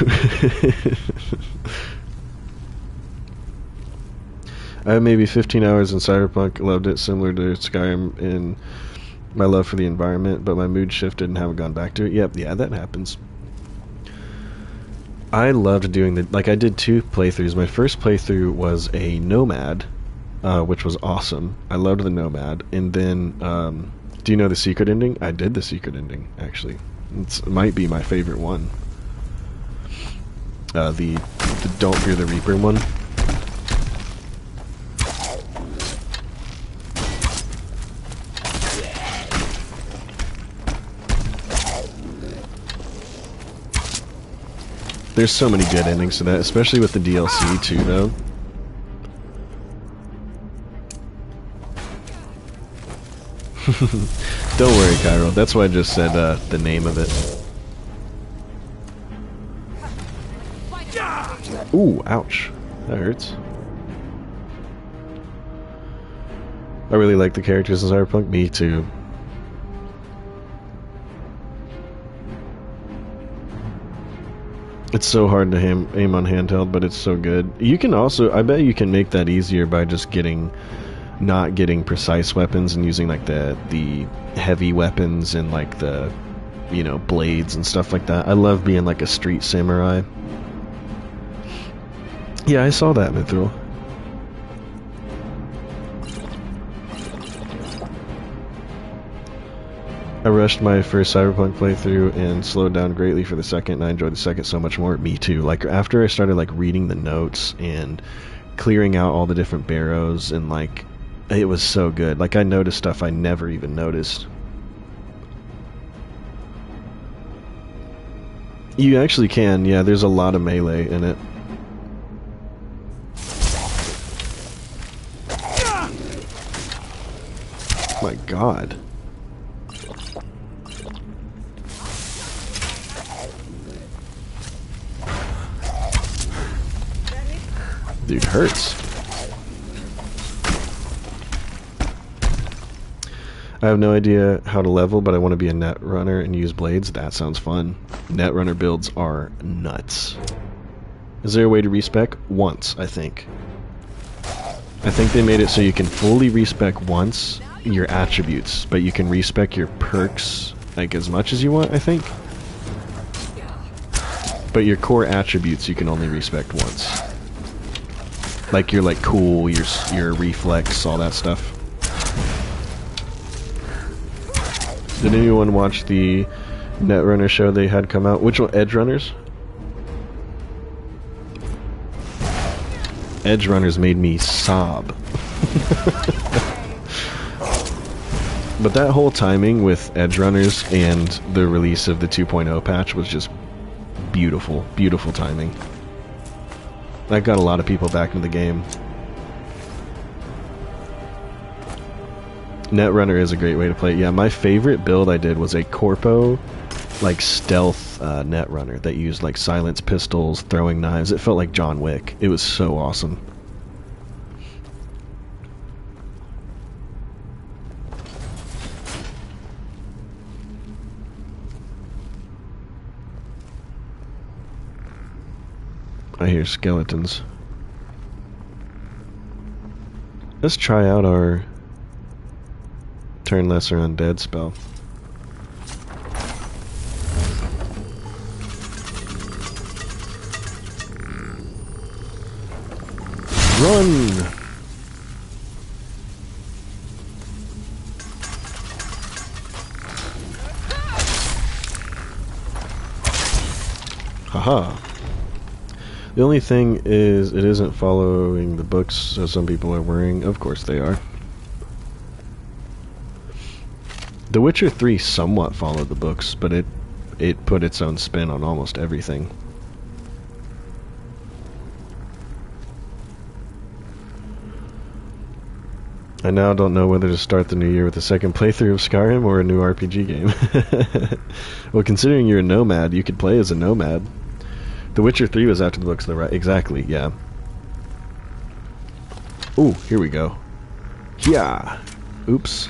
I have maybe 15 hours in Cyberpunk. Loved it, similar to Skyrim in my love for the environment, but my mood shifted and haven't gone back to it. Yep, yeah, that happens. I loved doing I did 2 playthroughs. My first playthrough was a Nomad, which was awesome. I loved the Nomad. And then, do you know the secret ending? I did the secret ending, actually. It might be my favorite one. The Don't Fear the Reaper one. There's so many good endings to that, especially with the DLC too, though. Don't worry, Cairo. That's why I just said the name of it. Ooh, ouch. That hurts. I really like the characters in Cyberpunk. Me too. It's so hard to aim on handheld, but it's so good. You can also, I bet you can make that easier by just not getting precise weapons and using like the heavy weapons and like the, blades and stuff like that. I love being like a street samurai. Yeah, I saw that, Mithril. I rushed my first Cyberpunk playthrough and slowed down greatly for the second, and I enjoyed the second so much more. Me too. Like, after I started like reading the notes and clearing out all the different barrows, and like, it was so good. Like, I noticed stuff I never even noticed. You actually can, yeah, there's a lot of melee in it. My god. Dude, hurts. I have no idea how to level, but I want to be a net runner and use blades. That sounds fun. Net runner builds are nuts. Is there a way to respec? Once, I think. I think they made it so you can fully respec once your attributes, but you can respec your perks like as much as you want, I think. But your core attributes you can only respec once. Like your like cool, your reflex, all that stuff. Did anyone watch the Netrunner show they had come out? Which one? Edge Runners? Edge Runners made me sob. But that whole timing with Edge Runners and the release of the 2.0 patch was just beautiful. Beautiful timing. That got a lot of people back into the game. Netrunner is a great way to play. Yeah, my favorite build I did was a Corpo, like stealth Netrunner that used like silence pistols, throwing knives. It felt like John Wick. It was so awesome. I hear skeletons. Let's try out our turn lesser undead spell. Run! Haha. The only thing is it isn't following the books, so some people are worrying. Of course they are. The Witcher 3 somewhat followed the books, but it put its own spin on almost everything. I now don't know whether to start the new year with a second playthrough of Skyrim or a new RPG game. Well, considering you're a nomad, you could play as a nomad. The Witcher 3 was after the books, though, right? Exactly, yeah. Ooh, here we go. Yeah. Oops.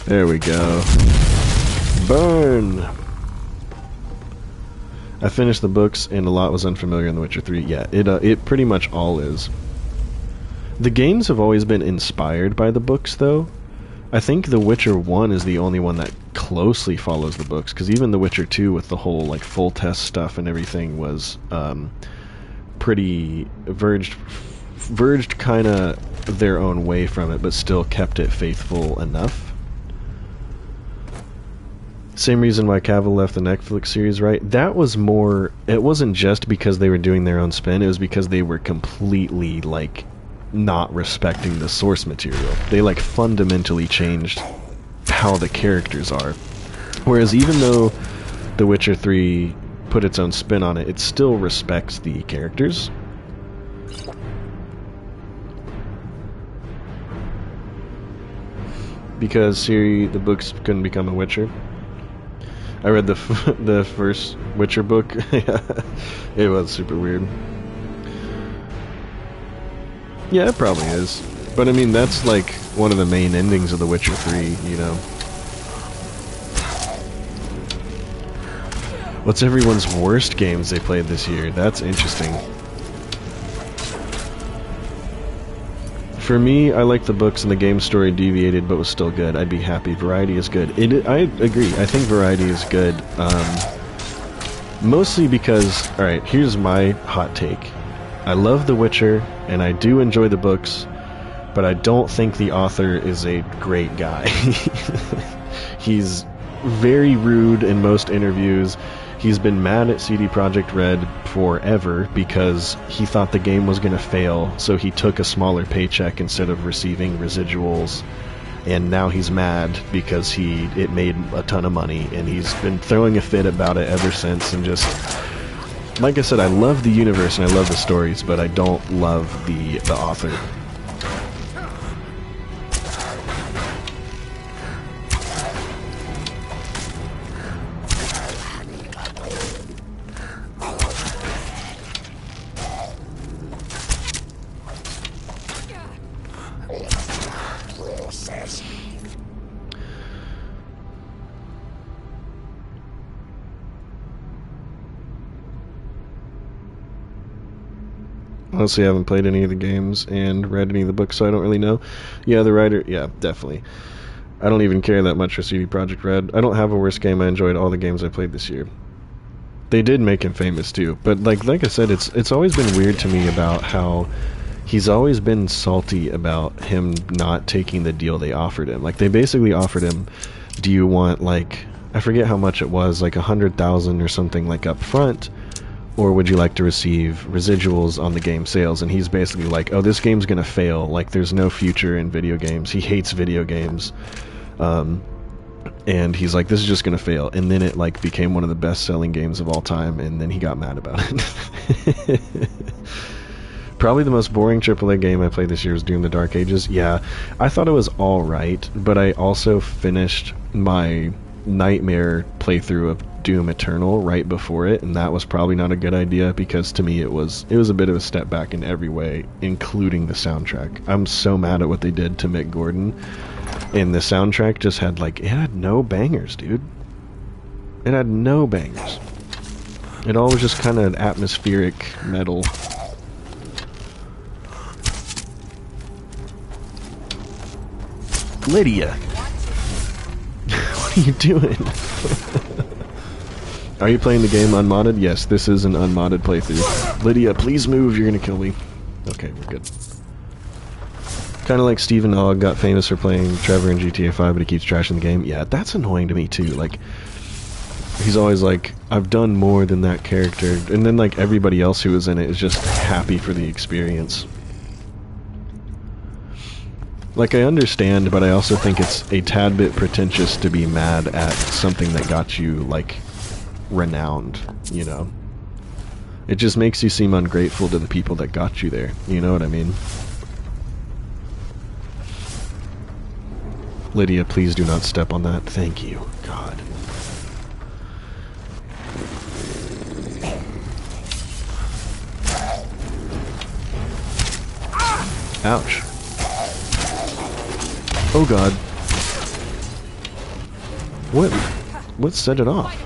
There we go. Burn! I finished the books, and a lot was unfamiliar in The Witcher 3. Yeah, it pretty much all is. The games have always been inspired by the books, though. I think The Witcher 1 is the only one that closely follows the books, because even The Witcher 2 with the whole like full test stuff and everything was pretty verged kind of their own way from it, but still kept it faithful enough. Same reason why Cavill left the Netflix series, right? That was more, it wasn't just because they were doing their own spin, it was because they were completely like not respecting the source material. They like fundamentally changed how the characters are. Whereas even though The Witcher 3 put its own spin on it, it still respects the characters. Because Ciri, the books couldn't become a Witcher. I read the first Witcher book. It was super weird. Yeah, it probably is. But I mean, that's like one of the main endings of The Witcher 3, you know. What's everyone's worst games they played this year? That's interesting. For me, I like the books and the game story deviated, but was still good. I'd be happy. Variety is good. I agree. I think variety is good. Mostly because, alright, here's my hot take. I love The Witcher, and I do enjoy the books, but I don't think the author is a great guy. He's very rude in most interviews. He's been mad at CD Projekt Red forever because he thought the game was going to fail, so he took a smaller paycheck instead of receiving residuals, and now he's mad because it made a ton of money, and he's been throwing a fit about it ever since, and just... Like I said, I love the universe and I love the stories, but I don't love the author. Honestly, I haven't played any of the games and read any of the books, so I don't really know. Yeah, the writer, yeah, definitely. I don't even care that much for CD Projekt Red. I don't have a worst game. I enjoyed all the games I played this year. They did make him famous too, but like I said, it's always been weird to me about how he's always been salty about him not taking the deal they offered him. Like, they basically offered him, do you want, like, I forget how much it was, like 100,000 or something, like, up front, or would you like to receive residuals on the game sales? And he's basically like, oh, this game's gonna fail, like, there's no future in video games. He hates video games. And he's like, this is just gonna fail. And then it, like, became one of the best-selling games of all time, and then he got mad about it. Probably the most boring AAA game I played this year was Doom: The Dark Ages. Yeah, I thought it was alright, but I also finished my nightmare playthrough of Doom Eternal right before it, and that was probably not a good idea, because to me it was a bit of a step back in every way, including the soundtrack. I'm so mad at what they did to Mick Gordon, and the soundtrack just had, like, it had no bangers, dude. It had no bangers. It all was just kind of atmospheric metal. Lydia! What are you doing? Are you playing the game unmodded? Yes, this is an unmodded playthrough. Lydia, please move, you're gonna kill me. Okay, we're good. Kinda like Stephen Ogg got famous for playing Trevor in GTA 5, but he keeps trashing the game. Yeah, that's annoying to me too. Like, he's always like, I've done more than that character. And then, like, everybody else who was in it is just happy for the experience. Like, I understand, but I also think it's a tad bit pretentious to be mad at something that got you, like, renowned, you know? It just makes you seem ungrateful to the people that got you there, you know what I mean? Lydia, please do not step on that. Thank you. God. Ouch. Oh god. What set it off?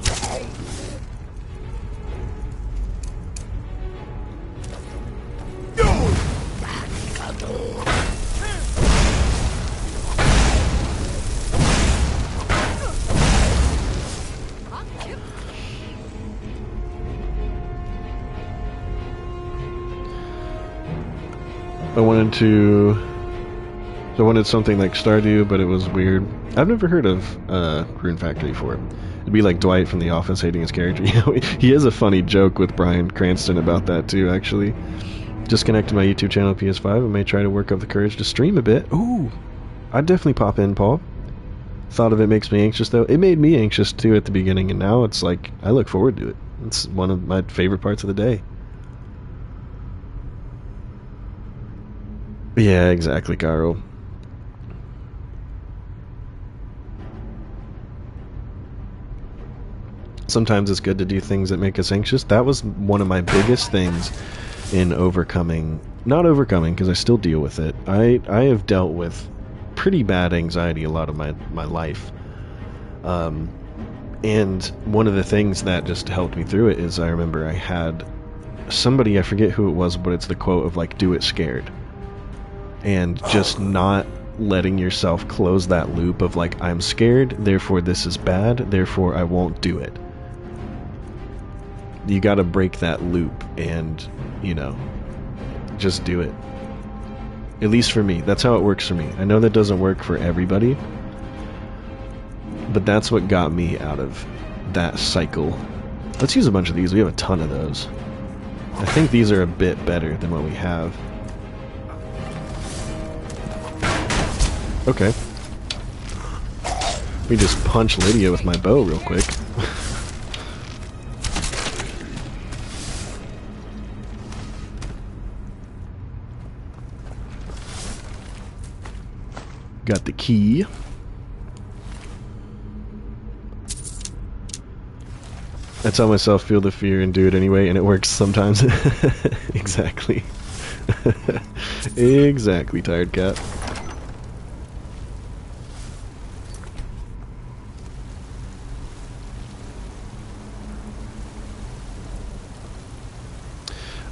I wanted something like Stardew, but it was weird. I've never heard of Rune Factory before. It'd be like Dwight from The Office hating his character. You know, he has a funny joke with Bryan Cranston about that too, actually. Just connected my YouTube channel to PS5 and may try to work up the courage to stream a bit. Ooh, I'd definitely pop in, Paul. Thought of it makes me anxious, though. It made me anxious too at the beginning, and now it's like, I look forward to it. It's one of my favorite parts of the day. Yeah, exactly, Carl. Sometimes it's good to do things that make us anxious. That was one of my biggest things in overcoming... Not overcoming, because I still deal with it. I have dealt with pretty bad anxiety a lot of my life. And one of the things that just helped me through it is I remember I had somebody, I forget who it was, but it's the quote of, like, do it scared. And just not letting yourself close that loop of, like, I'm scared, therefore this is bad, therefore I won't do it. You gotta break that loop and, you know, just do it. At least for me. That's how it works for me. I know that doesn't work for everybody, but that's what got me out of that cycle. Let's use a bunch of these. We have a ton of those. I think these are a bit better than what we have. Okay. Let me just punch Lydia with my bow real quick. Got the key. I tell myself feel the fear and do it anyway, and it works sometimes. Exactly. Exactly, Tired Cat.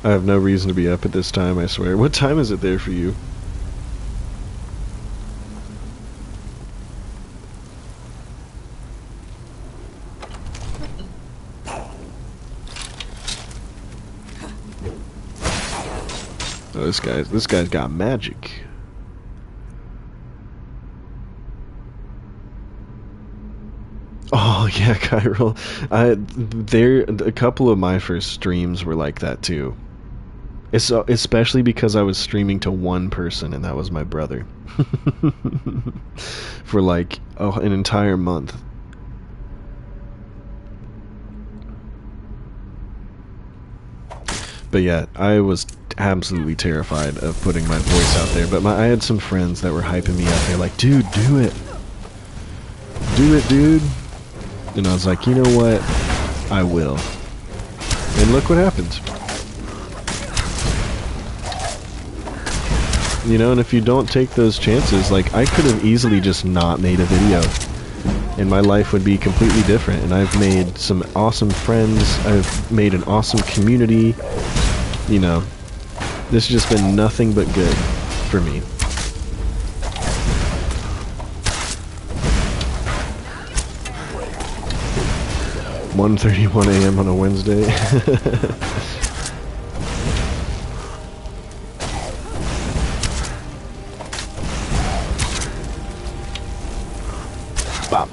I have no reason to be up at this time, I swear. What time is it there for you? Oh, this guy's got magic. Oh yeah, Chiral. A couple of my first streams were like that too. It's especially because I was streaming to one person, and that was my brother, for like an entire month. But yeah, I was absolutely terrified of putting my voice out there. But I had some friends that were hyping me up. They're like, "Dude, do it, dude." And I was like, you know what? I will. And look what happened. You know, and if you don't take those chances, like, I could have easily just not made a video, and my life would be completely different. And I've made some awesome friends. I've made an awesome community. You know, this has just been nothing but good for me. "1:31 a.m. on a Wednesday." Bop.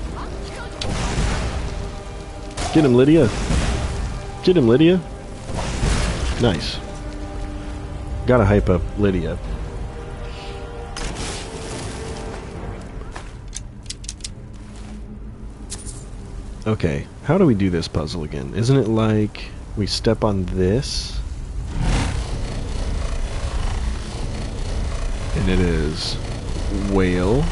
Get him, Lydia. Get him, Lydia. Nice. Gotta hype up Lydia. Okay, how do we do this puzzle again? Isn't it like we step on this? And it is whale.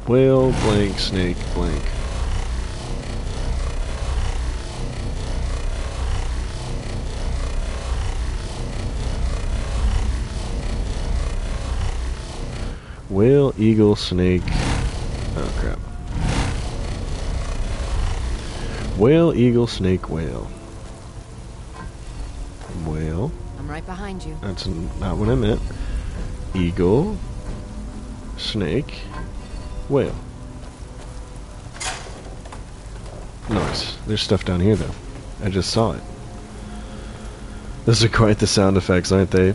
Whale, blank, snake, blank. Whale, eagle, snake. Oh crap. Whale, eagle, snake, whale. Whale. I'm right behind you. That's not what I meant. Eagle, snake, whale. Nice. There's stuff down here though. I just saw it. Those are quite the sound effects, aren't they?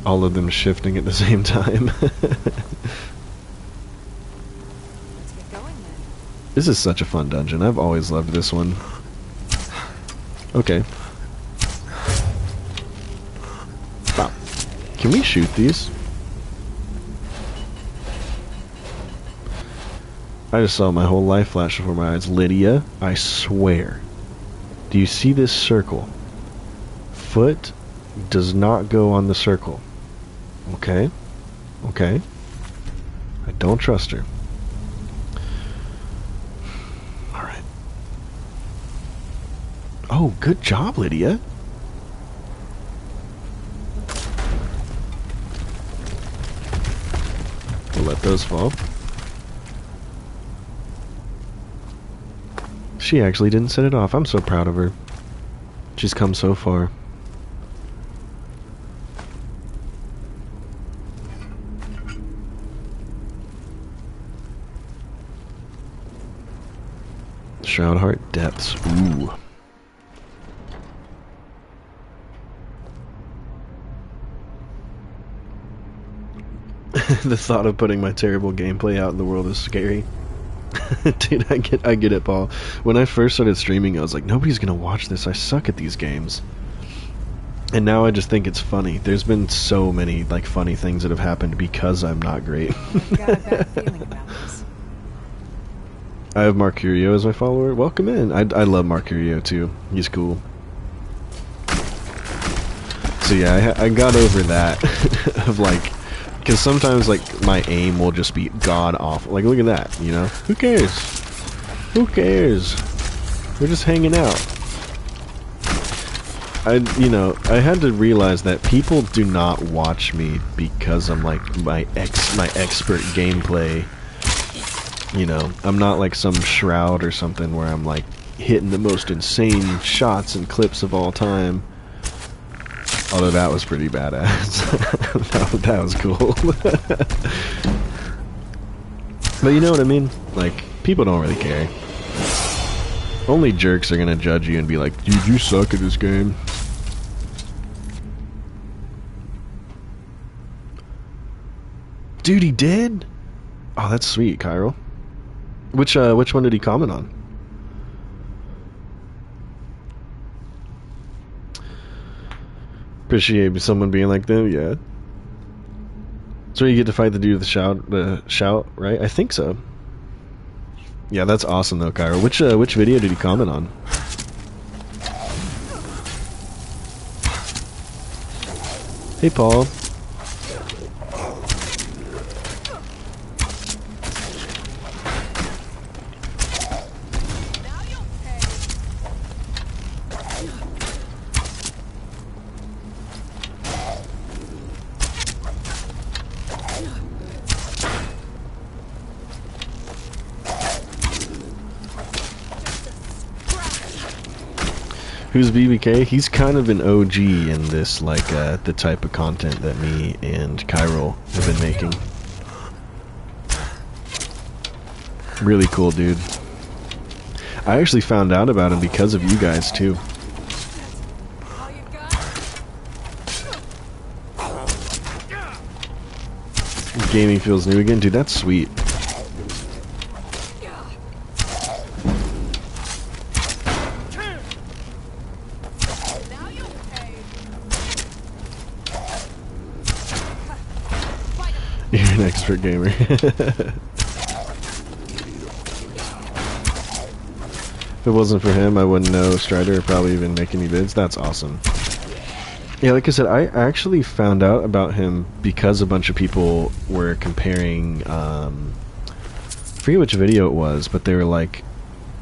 All of them shifting at the same time. Let's get going then. This is such a fun dungeon. I've always loved this one. Okay. Wow. Can we shoot these? I just saw my whole life flash before my eyes. Lydia, I swear. Do you see this circle? Foot does not go on the circle. Okay. Okay. I don't trust her. Alright. Oh, good job, Lydia. We'll let those fall. She actually didn't set it off. I'm so proud of her. She's come so far. Shroud Heart Depths. Ooh. The thought of putting my terrible gameplay out in the world is scary. Dude, I get it, Paul. When I first started streaming, I was like, nobody's gonna watch this. I suck at these games. And now I just think it's funny. There's been so many like funny things that have happened because I'm not great. I've got a bad feeling about this. I have Marcurio as my follower. Welcome in. I love Marcurio too. He's cool. So yeah, I got over that of like, because sometimes like my aim will just be god awful. Like look at that, you know? Who cares? Who cares? We're just hanging out. I had to realize that people do not watch me because I'm like my expert gameplay. You know, I'm not like some Shroud or something where I'm like hitting the most insane shots and clips of all time. Although that was pretty badass. that was cool. But you know what I mean? Like, people don't really care. Only jerks are gonna judge you and be like, dude, you suck at this game. Dude, he did? Oh, that's sweet, Cairo. Which one did he comment on? Appreciate someone being like them, yeah. So you get to fight the dude with the shout, right? I think so. Yeah, that's awesome though, Cairo. Which video did he comment on? Hey, Paul. Who's BBK? He's kind of an OG in this, like, the type of content that me and Cairo have been making. Really cool dude. I actually found out about him because of you guys, too. Gaming feels new again? Dude, that's sweet. You're an expert gamer. If it wasn't for him, I wouldn't know Strider or probably even make any vids. That's awesome. Yeah, like I said, I actually found out about him because a bunch of people were comparing, I forget which video it was, but they were like,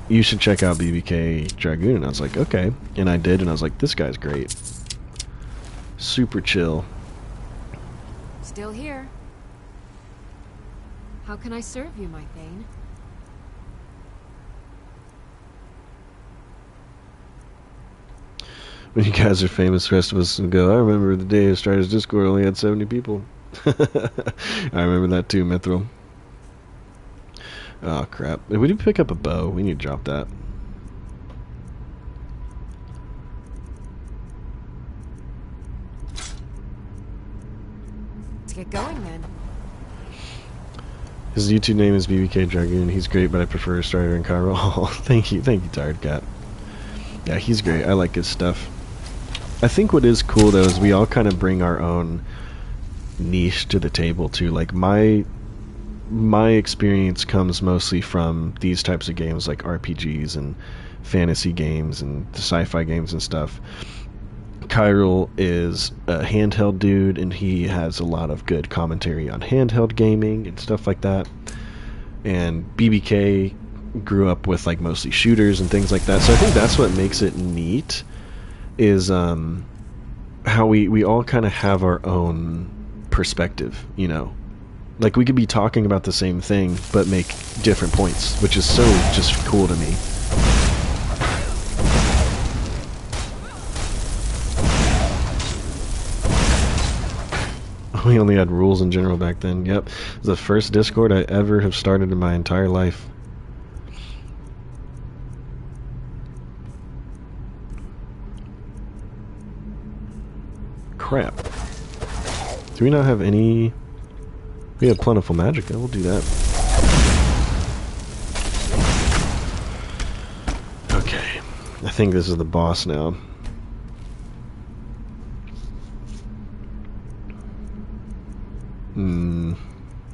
you should check out BBK Dragoon. And I was like, okay. And I did, and I was like, this guy's great. Super chill. Still here. How can I serve you, my Thane? When you guys are famous, the rest of us will go, I remember the day Strider's Discord only had 70 people. I remember that too, Mithril. Oh, crap. We did pick up a bow. We need to drop that. Let's get going, then. His YouTube name is BBK Dragoon. He's great, but I prefer Strider and Cairo. Oh, thank you, Tired Cat. Yeah, he's great. I like his stuff. I think what is cool though is we all kind of bring our own niche to the table too. Like my experience comes mostly from these types of games, like RPGs and fantasy games and sci-fi games and stuff. Cairo is a handheld dude, and he has a lot of good commentary on handheld gaming and stuff like that. And BBK grew up with like mostly shooters and things like that. So I think that's what makes it neat, is how we all kind of have our own perspective, you know. Like we could be talking about the same thing but make different points, which is so just cool to me. We only had rules in general back then. Yep. It was the first Discord I ever have started in my entire life. Crap. Do we not have any... We have plentiful magic. We'll do that. Okay. I think this is the boss now.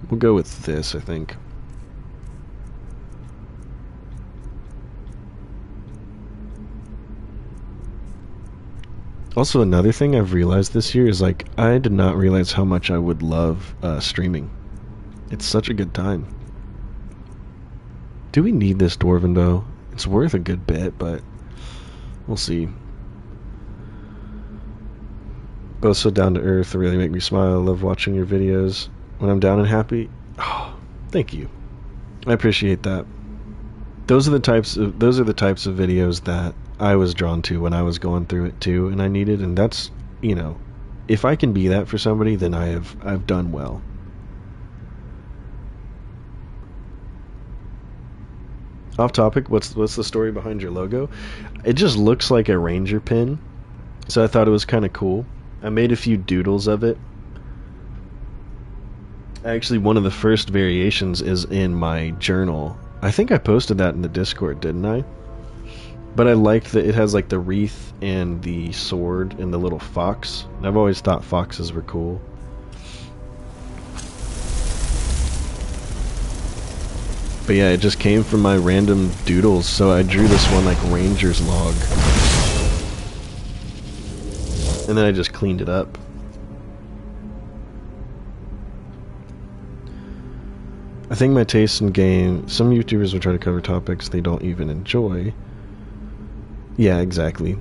We'll go with this, I think. Also, another thing I've realized this year is, like, I did not realize how much I would love streaming. It's such a good time. Do we need this Dwarven bow? It's worth a good bit, but we'll see. both so down to earth. They really make me smile. I love watching your videos. When I'm down and happy, oh, thank you. I appreciate that. Those are the types of videos that I was drawn to when I was going through it too, and I needed. And that's, you know, if I can be that for somebody, then I've done well. Off topic, what's the story behind your logo? It just looks like a ranger pin, so I thought it was kind of cool. I made a few doodles of it. Actually, one of the first variations is in my journal. I think I posted that in the Discord, didn't I? But I liked that it has like the wreath and the sword and the little fox. I've always thought foxes were cool. But yeah, it just came from my random doodles, so I drew this one like ranger's log. And then I just cleaned it up. I think my taste in game... Some YouTubers will try to cover topics they don't even enjoy. Yeah, exactly.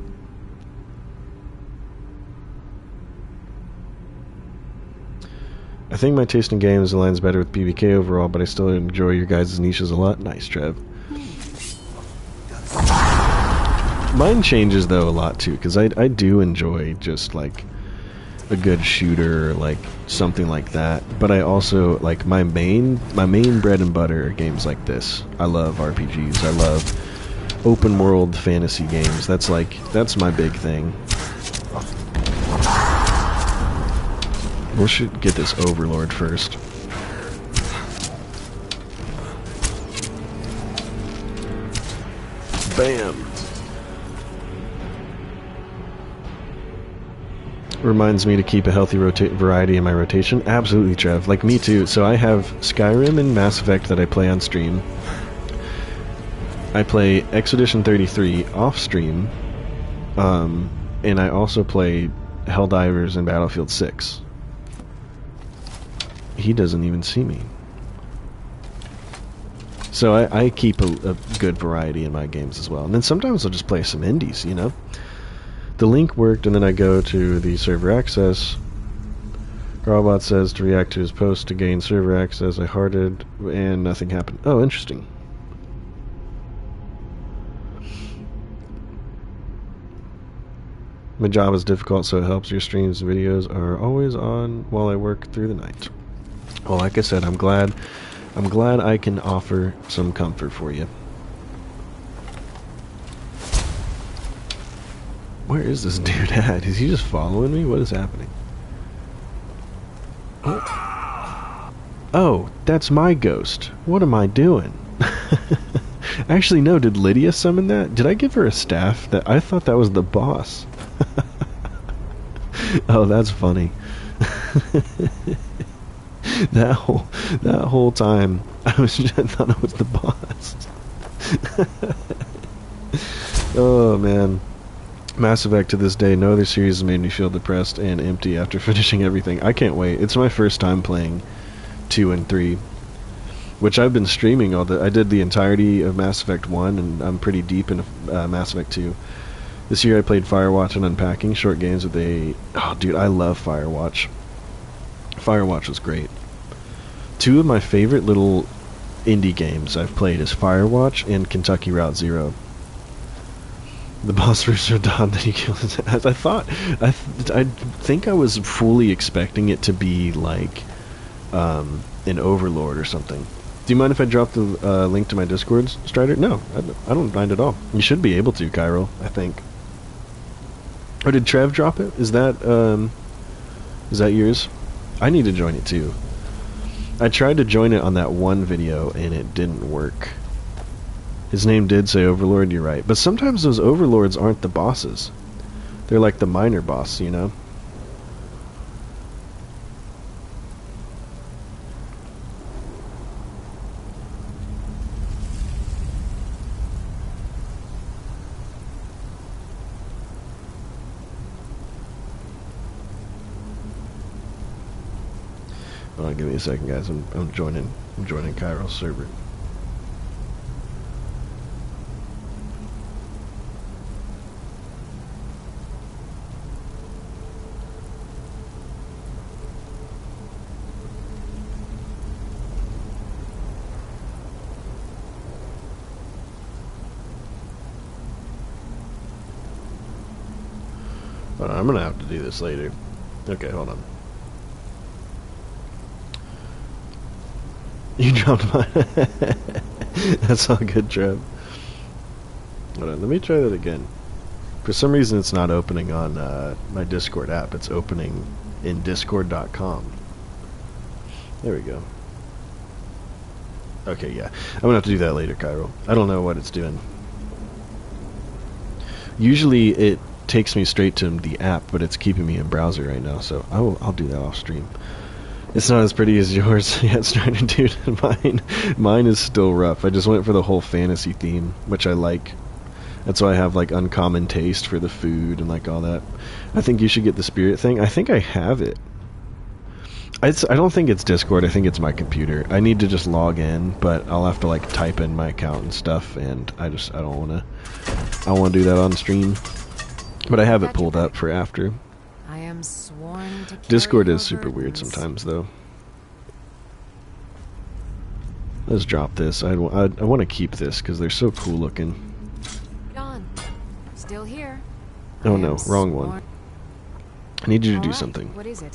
I think my taste in games aligns better with PvK overall, but I still enjoy your guys' niches a lot. Nice, Trev. Mine changes, though, a lot, too, because I do enjoy just, like, a good shooter, or, like, something like that. But I also, like, my main bread and butter are games like this. I love RPGs. I love open world fantasy games. That's my big thing. We should get this Overlord first. Bam! Reminds me to keep a healthy variety in my rotation. Absolutely, Trev. Like me too. So I have Skyrim and Mass Effect that I play on stream. I play Expedition 33 off stream. And I also play Helldivers and Battlefield 6. He doesn't even see me. So I keep a good variety in my games as well. And then sometimes I'll just play some indies, you know? The link worked, and then I go to the server access. Robot says to react to his post to gain server access. I hearted, and nothing happened. Oh, interesting. My job is difficult, so it helps your streams and videos are always on while I work through the night. Well, like I said, I'm glad I can offer some comfort for you. Where is this dude at? Is he just following me? What is happening? Oh, that's my ghost. What am I doing? Actually, no, did Lydia summon that? Did I give her a staff? I thought that was the boss. Oh, that's funny. That whole time I thought it was the boss. Oh man. Mass Effect to this day, no other series has made me feel depressed and empty after finishing everything. I can't wait. It's my first time playing 2 and 3, which I've been streaming I did the entirety of Mass Effect 1, and I'm pretty deep in Mass Effect 2. This year I played Firewatch and Unpacking, short games with oh dude, I love Firewatch. Firewatch was great. 2 of my favorite little indie games I've played is Firewatch and Kentucky Route Zero. The boss Rooster Dawn that he killed his ass. I think I was fully expecting it to be like an Overlord or something. Do you mind if I drop the link to my Discord, Strider? No, I don't mind at all. You should be able to, Cairo, I think. Or did Trev drop it? Is that yours? I need to join it too. I tried to join it on that one video and it didn't work. His name did say Overlord, you're right. But sometimes those Overlords aren't the bosses. They're like the minor boss, you know? Hold on, give me a second, guys. I'm joining Cairo's server. Hold on, I'm gonna have to do this later. Okay, hold on. You dropped mine. That's all good, Trev. Hold on, let me try that again. For some reason it's not opening on my Discord app. It's opening in discord.com. There we go. Okay, yeah. I'm gonna have to do that later, Cairo. I don't know what it's doing. Usually it takes me straight to the app, but it's keeping me in browser right now, so I'll do that off stream. It's not as pretty as yours. Yeah, it's starting to do mine is still rough. I just went for the whole fantasy theme, which I like. That's why I have like uncommon taste for the food and like all that. I think you should get the spirit thing. I think I have it. I don't think it's Discord. I think it's my computer. I need to just log in, but I'll have to like type in my account and stuff, and I don't want to do that on stream. But I have it pulled up for after. I am sworn to carry Discord your is super weird burdens. sometimes, though. Let's drop this. I want to keep this because they're so cool looking. John, still here. Oh I no, am wrong one. sworn- I need you to do Alright, something. What is it?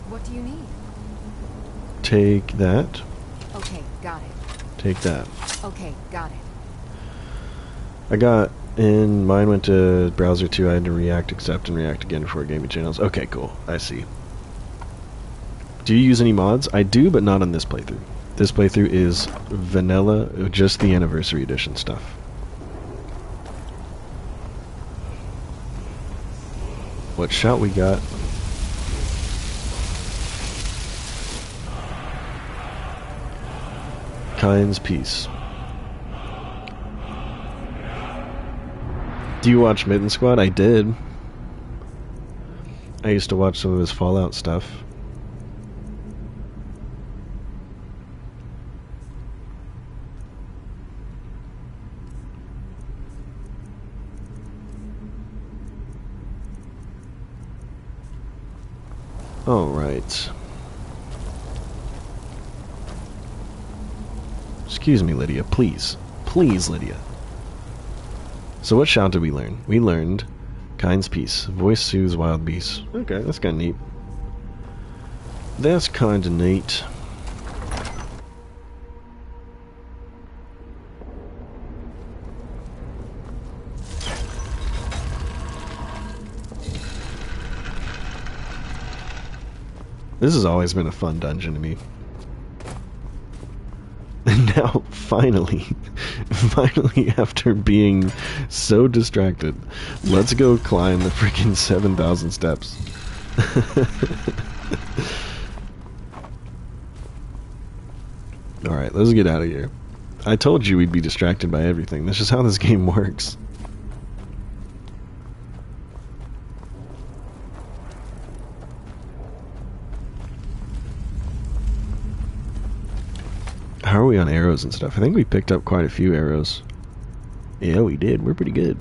What do you need? Take that. Okay, got it. Take that. Okay, got it. I got in. Mine went to browser 2. I had to react, accept, and react again before it gave me channels. Okay, cool. I see. Do you use any mods? I do, but not on this playthrough. This playthrough is vanilla, just the anniversary edition stuff. What shout we got? Kyne's Peace. Do you watch Mitten Squad? I did. I used to watch some of his Fallout stuff. Alright. Excuse me, Lydia, please. Please, Lydia. So what shout did we learn? We learned Kyne's Peace. Voice soothes wild beasts. Okay, that's kinda neat. That's kinda neat. This has always been a fun dungeon to me. And now, finally, after being so distracted, let's go climb the freaking 7,000 steps. Alright, let's get out of here. I told you we'd be distracted by everything. That's just how this game works. How are we on arrows and stuff? I think we picked up quite a few arrows. Yeah, we did. We're pretty good.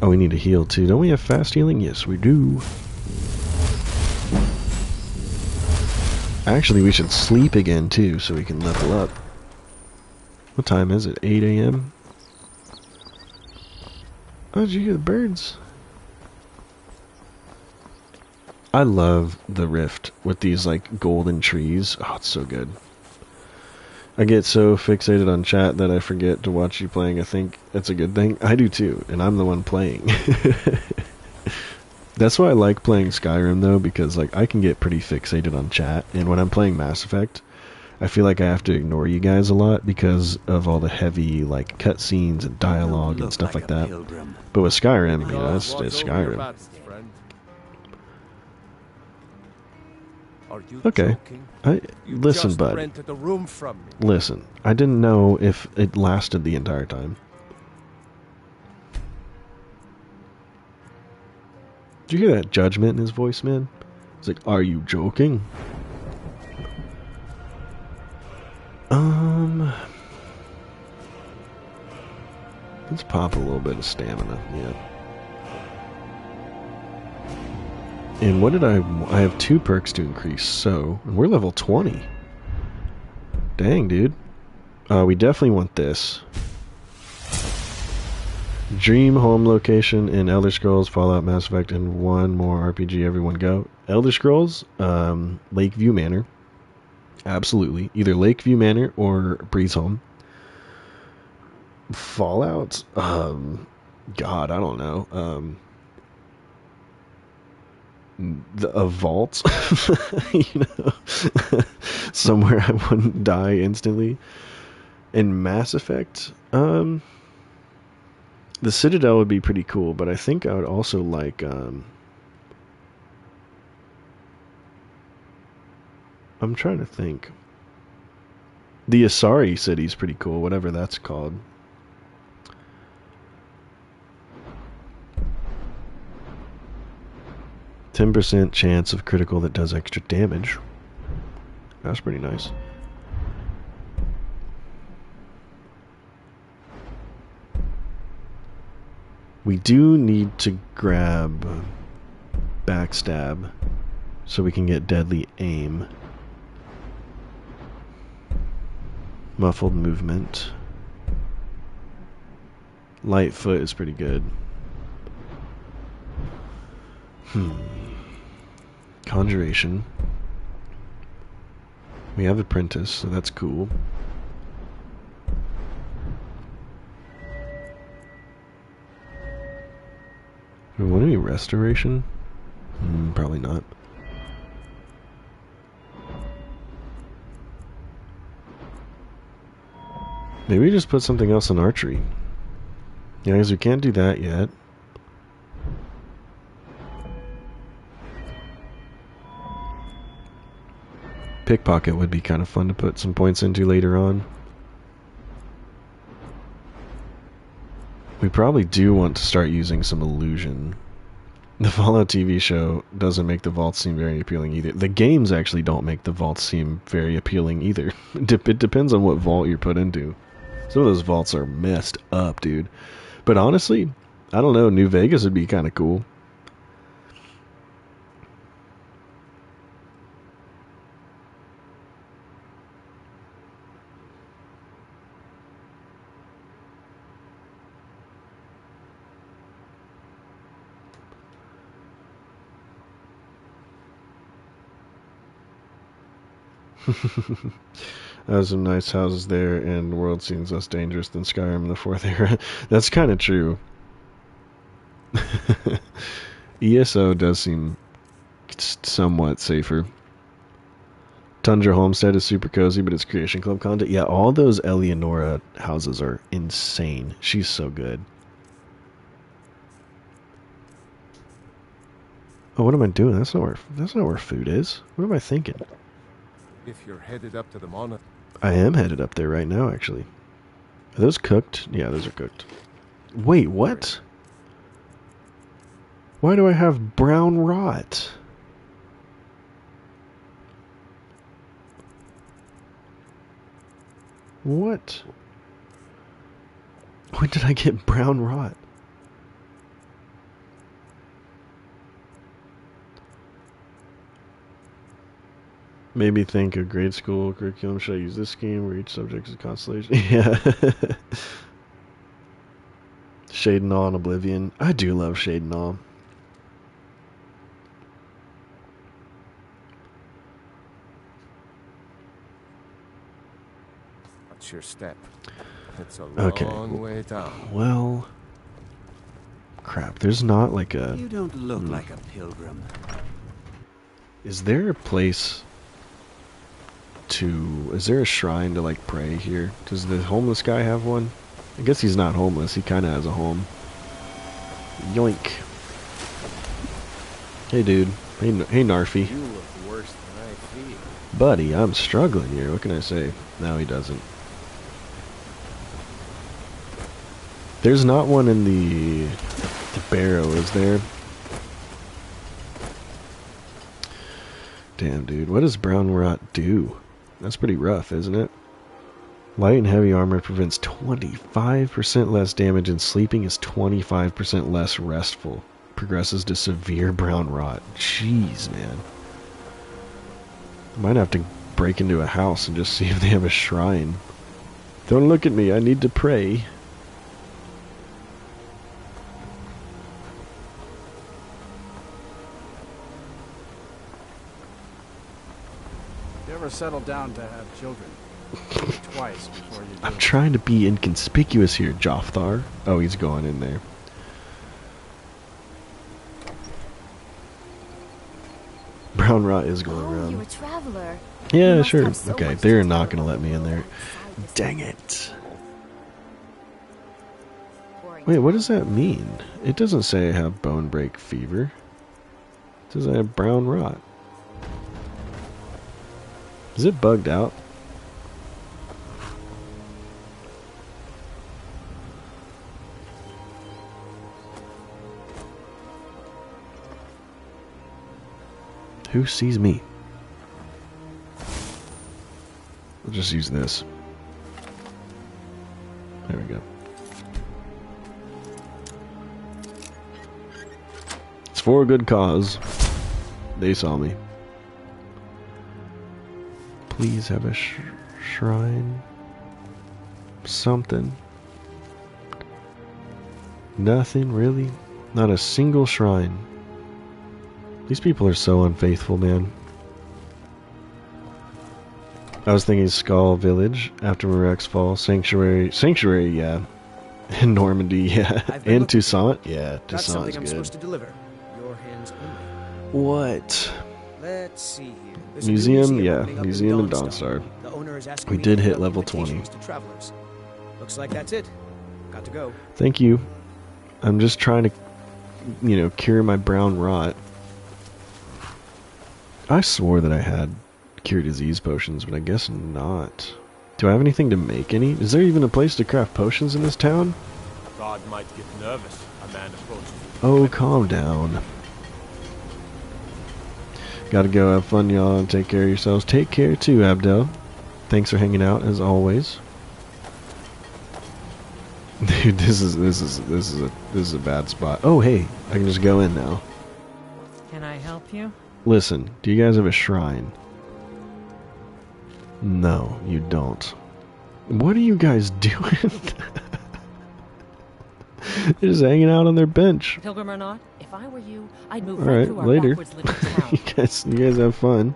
Oh, we need to heal too. Don't we have fast healing? Yes, we do. Actually, we should sleep again too, so we can level up. What time is it? 8 a.m.? Oh, did you hear the birds? I love the rift with these like golden trees. Oh, it's so good. I get so fixated on chat that I forget to watch you playing. I think that's a good thing. I do too, and I'm the one playing. That's why I like playing Skyrim though, because like I can get pretty fixated on chat, and when I'm playing Mass Effect, I feel like I have to ignore you guys a lot because of all the heavy like cutscenes and dialogue and stuff like that. Pilgrim. But with Skyrim, you know, it's Skyrim. Are you Okay. joking? You Listen, just bud. rented a room from me. Listen, I didn't know if it lasted the entire time. Did you hear that judgment in his voice, man? It's like, are you joking? Let's pop a little bit of stamina, yeah. And what did I have 2 perks to increase, so, and we're level 20. Dang, dude. We definitely want this. Dream home location in Elder Scrolls, Fallout, Mass Effect, and one more RPG. Everyone go. Elder Scrolls, Lakeview Manor. Absolutely. Either Lakeview Manor or Breeze Home. Fallout, God, I don't know. A vault, you know, somewhere I wouldn't die instantly. In Mass Effect, the Citadel would be pretty cool, but I think I would also like, I'm trying to think. The Asari city's pretty cool, whatever that's called. %, chance of critical that does extra damage. That's pretty nice. We do need to grab backstab so we can get deadly aim. Muffled movement. Light foot is pretty good. Conjuration. We have Apprentice, so that's cool. Do we want any restoration? Probably not. Maybe we just put something else in archery. Yeah, because we can't do that yet. Pickpocket would be kind of fun to put some points into later on. We probably do want to start using some illusion. The Fallout TV show doesn't make the vaults seem very appealing either. The games actually don't make the vaults seem very appealing either. It depends on what vault you're put into. Some of those vaults are messed up, dude. But honestly, I don't know, New Vegas would be kind of cool. There's some nice houses there, and the world seems less dangerous than Skyrim in the 4th era. That's kind of true. ESO does seem somewhat safer. Tundra Homestead is super cozy, but it's Creation Club content. Yeah, all those Eleonora houses are insane. She's so good. Oh, what am I doing? That's not where food is. What am I thinking? If you're headed up to the monastery. I am headed up there right now, actually. Are those cooked? Yeah, those are cooked. Wait, what? Why do I have brown rot? What? When did I get brown rot? Made me think of grade school curriculum. Should I use this scheme where each subject is a constellation? Yeah. Shade and Awe and Oblivion. I do love Shade and Awe. What's your step? It's a long way down. Well, crap. There's not like a... You don't look like a pilgrim. Is there a place to... Is there a shrine to, like, pray here? Does the homeless guy have one? I guess he's not homeless. He kind of has a home. Yoink. Hey, dude. Hey, Narfy. You look worse than I feel. Buddy, I'm struggling here. What can I say? No, he doesn't. There's not one in the barrow, is there? Damn, dude. What does brown rot do? That's pretty rough, isn't it? Light and heavy armor prevents 25% less damage, and sleeping is 25% less restful. Progresses to severe brown rot. Jeez, man. I might have to break into a house and just see if they have a shrine. Don't look at me. I need to pray. settle down to have children. Think twice before you do. I'm trying to be inconspicuous here, Jothar. Oh, he's going in there. Brown rot is going around. You're a traveler. Yeah, must sure. have so Okay, much they're to not tell. gonna let me in there. Dang it. Wait, what does that mean? It doesn't say I have bone break fever. It says I have brown rot. Is it bugged out? Who sees me? We'll just use this. There we go. It's for a good cause. They saw me. Please have a shrine. Something. Nothing, really? Not a single shrine. These people are so unfaithful, man. I was thinking Skull Village after Marek's fall. Sanctuary, yeah. In Normandy, yeah. And Toussaint, yeah. Got something Toussaint's I'm good. supposed to deliver. Your hands only. What? Let's see here. There's a new Museum, yeah. opening up in Museum and Dawnstar. Dawnstar. The owner is asking We me did to hit put up level 20. invitations to travelers. Looks like that's it. Got to go. Thank you. I'm just trying to, cure my brown rot. I swore that I had cure disease potions, but I guess not. Do I have anything to make any? Is there even a place to craft potions in this town? God might get nervous. A man approaches you. Oh, calm down. Gotta go. Have fun, y'all, and take care of yourselves. Take care too, Abdel. Thanks for hanging out as always. Dude, this is a bad spot. Oh, hey, I can just go in now. Can I help you? Listen, do you guys have a shrine? No, you don't. What are you guys doing? They're just hanging out on their bench. Pilgrim or not, if I were you, I'd move All right, through our later. backwards little town. you guys have fun.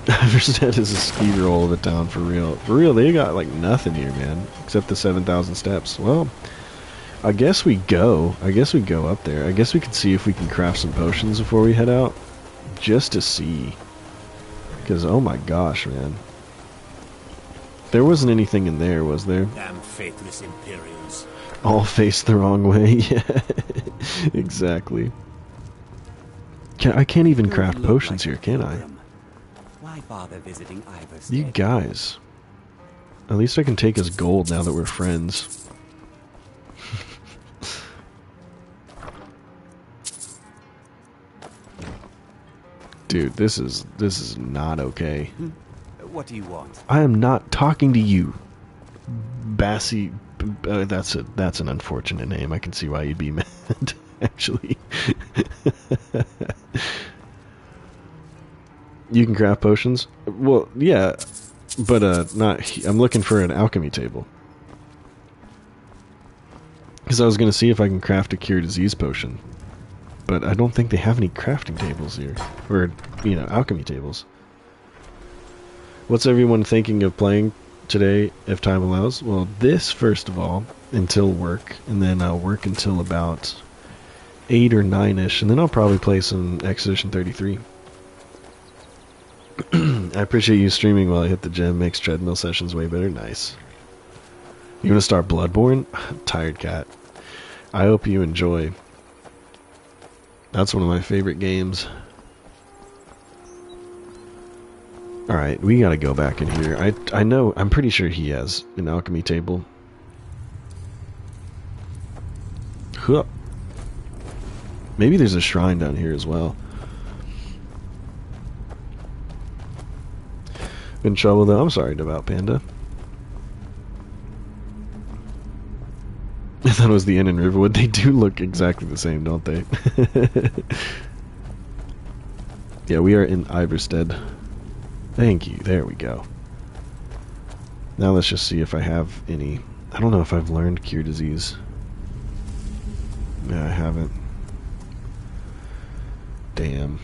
Iverstead is a ski roll of a town for real. For real, they got like nothing here, man, except the 7,000 steps. Well, I guess we go. I guess we go up there. I guess we could see if we can craft some potions before we head out, just to see. Because oh my gosh, man, there wasn't anything in there, was there? Damn faithless Imperials. All faced the wrong way. Yeah, exactly. I can't even craft potions here, can I? Why bother visiting Iverstead? You guys. At least I can take his gold now that we're friends. Dude, this is not okay. What do you want? I am not talking to you, Bassie. That's an unfortunate name. I can see why you'd be mad, actually. You can craft potions? Well, yeah, but not. I'm looking for an alchemy table. Because I was going to see if I can craft a cure disease potion. But I don't think they have any crafting tables here. Or, alchemy tables. What's everyone thinking of playing today, if time allows? Well, this, first of all, until work. And then I'll work until about 8 or 9-ish. And then I'll probably play some Expedition 33. I appreciate you streaming while I hit the gym. Makes treadmill sessions way better. Nice. You want to start Bloodborne? Tired cat. I hope you enjoy. That's one of my favorite games. Alright, we gotta go back in here. I know, I'm pretty sure he has an alchemy table. Huh. Maybe there's a shrine down here as well. In trouble though? I'm sorry about Panda. I thought it was the inn in Riverwood. They do look exactly the same, don't they? Yeah, we are in Iverstead. Thank you. There we go. Now let's just see if I have any. I don't know if I've learned Cure Disease. Yeah, I haven't. Damn.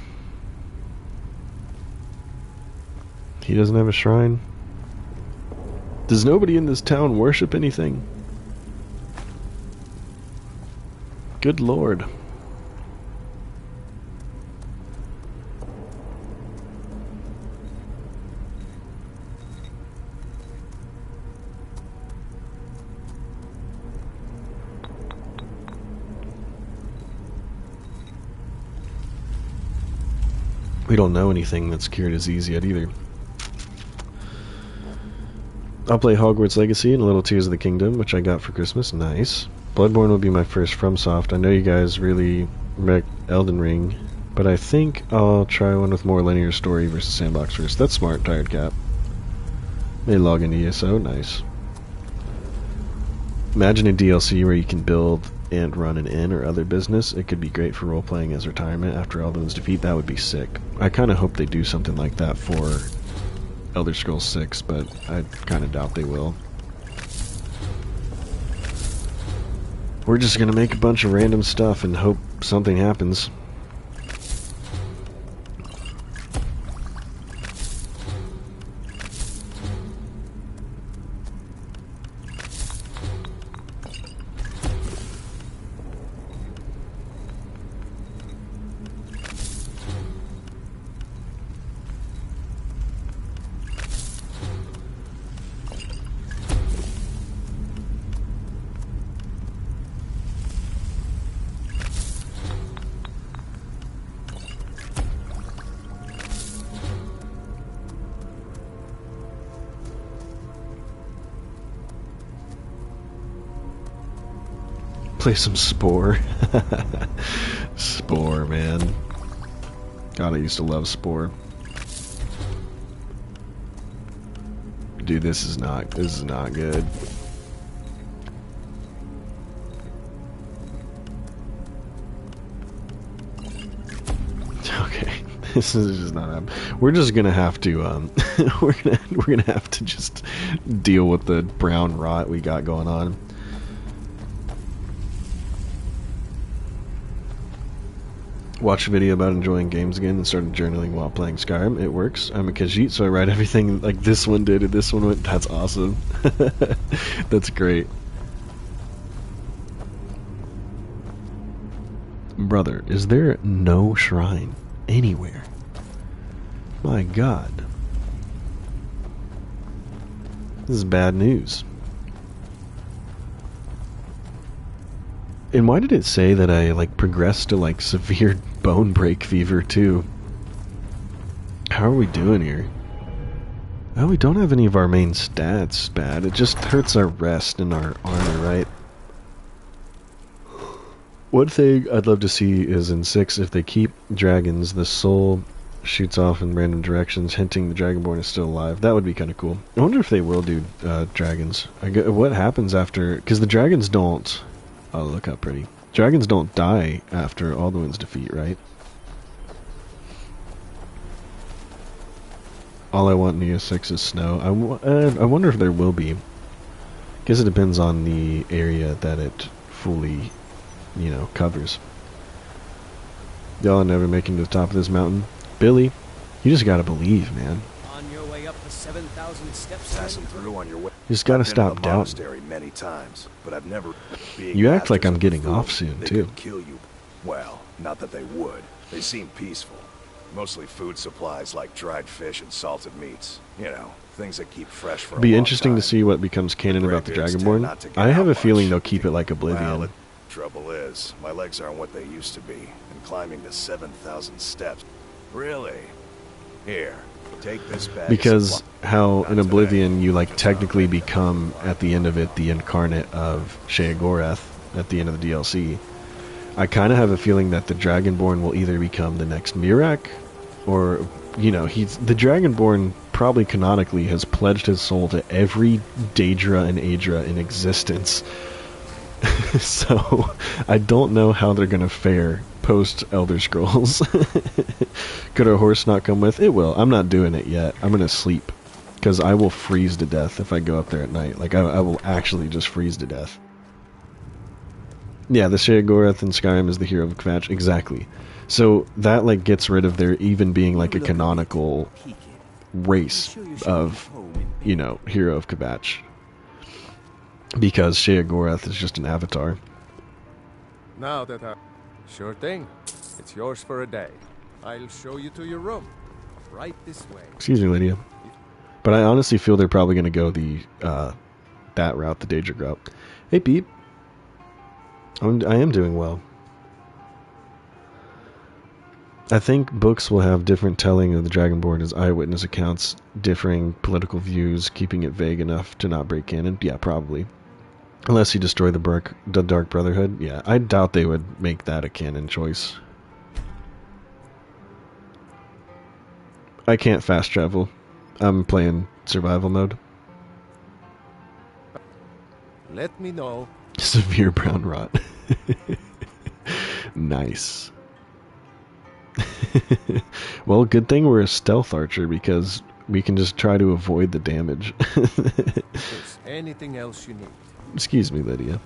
He doesn't have a shrine? Does nobody in this town worship anything? Good lord. We don't know anything that's cured disease yet either. I'll play Hogwarts Legacy and a little Tears of the Kingdom, which I got for Christmas. Nice. Bloodborne will be my first FromSoft. I know you guys really wrecked Elden Ring, but I think I'll try one with more linear story versus sandbox first. That's smart, Tired Cap. May log into ESO. Nice. Imagine a DLC where you can build and run an inn or other business. It could be great for role-playing as retirement after Elden's defeat. That would be sick. I kind of hope they do something like that for Elder Scrolls 6, but I kind of doubt they will. We're just gonna make a bunch of random stuff and hope something happens. Play some Spore. Spore, man. God, I used to love Spore. Dude, this is not good. Okay, this is just not happening. We're just gonna have to we're gonna have to just deal with the brown rot we got going on. Watched a video about enjoying games again and started journaling while playing Skyrim. It works. I'm a Khajiit, so I write everything like this one did and this one went. That's awesome. That's great. Brother, is there no shrine anywhere? My god. This is bad news. And why did it say that I, like, progressed to, like, severe bone break fever, too? How are we doing here? Oh, we don't have any of our main stats bad. It just hurts our rest and our armor, right? One thing I'd love to see is in 6, if they keep dragons, the soul shoots off in random directions, hinting the Dragonborn is still alive. That would be kind of cool. I wonder if they will do dragons. What happens after... Because the dragons don't... Oh, look how pretty. Dragons don't die after Alduin's defeat, right? All I want in ES6 is snow. I wonder if there will be. Guess it depends on the area that it fully, you know, covers. Y'all are never making to the top of this mountain. Billy, you just gotta believe, man. On your way up the 7,000 steps. Passing through on your way. You just gotta stop doubting. Many times, but I've never. You act like I'm getting off soon, too. Kill you. Well, not that they would. They seem peaceful. Mostly food supplies like dried fish and salted meats. You know, things that keep fresh for a long time. Be interesting to see what becomes canon about the Dragonborn. I have a feeling they'll keep it like Oblivion. Well, trouble is, my legs aren't what they used to be, and climbing the 7,000 steps. Really? Here. Take this bag. Because how in Oblivion you like technically become at the end of it the incarnate of Sheogorath at the end of the DLC. I kind of have a feeling that the Dragonborn will either become the next Mirak, or the Dragonborn probably canonically has pledged his soul to every Daedra and Aedra in existence. So I don't know how they're gonna fare post Elder Scrolls. Could our horse not come with? It will. I'm not doing it yet. I'm gonna sleep because I will freeze to death if I go up there at night. Like I will actually just freeze to death. Yeah, the Sheogorath in Skyrim is the hero of Kvatch. Exactly. So that like gets rid of there even being like a canonical race of, you know, hero of Kvatch. Because Sheogorath is just an avatar. Now that I... Sure thing. It's yours for a day. I'll show you to your room. Right this way. Excuse me, Lydia. But I honestly feel they're probably going to go the that route, the Daedric route. Hey, Pete. I am doing well. I think books will have different telling of the Dragonborn as eyewitness accounts, differing political views, keeping it vague enough to not break canon. Yeah, probably. Unless you destroy the Dark Brotherhood. Yeah, I doubt they would make that a canon choice. I can't fast travel. I'm playing survival mode. Let me know. Severe brown rot. Nice. Well, good thing we're a stealth archer because we can just try to avoid the damage. Is anything else you need? Excuse me, Lydia.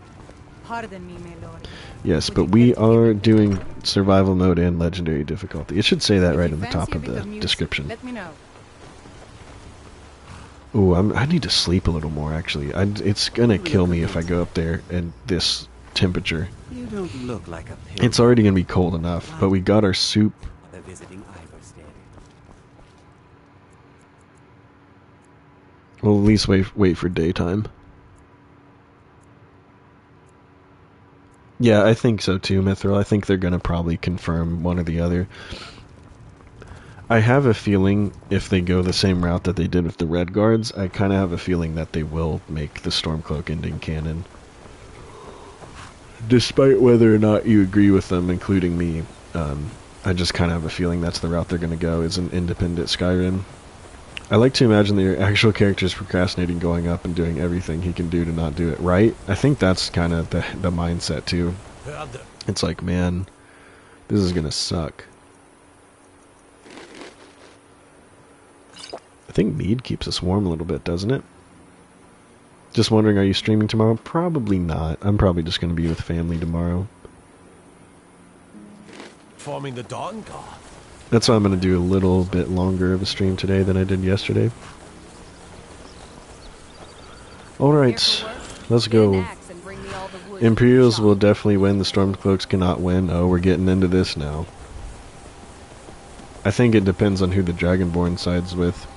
Pardon me, my lord. Yes, but we are doing survival mode and legendary difficulty. It should say that right in the top of the description. Let me know. Ooh, I need to sleep a little more, actually. It's gonna kill me if I go up there in this temperature. You don't look like a pig. It's already gonna be cold enough, but we got our soup. They're visiting Ivarstead. We'll at least wait for daytime. Yeah, I think so too, Mithril. I think they're gonna probably confirm one or the other. I have a feeling if they go the same route that they did with the Red Guards, I kind of have a feeling that they will make the Stormcloak ending canon. Despite whether or not you agree with them, including me, I just kind of have a feeling that's the route they're going to go, is an independent Skyrim. I like to imagine the actual character is procrastinating going up and doing everything he can do to not do it right. I think that's kind of the mindset too. It's like, man, this is going to suck. I think mead keeps us warm a little bit, doesn't it? Just wondering, are you streaming tomorrow? Probably not. I'm probably just going to be with family tomorrow. Forming the Dawn Guard. That's why I'm going to do a little bit longer of a stream today than I did yesterday. Alright, let's go. Imperials will definitely win. The Stormcloaks cannot win. Oh, we're getting into this now. I think it depends on who the Dragonborn sides with.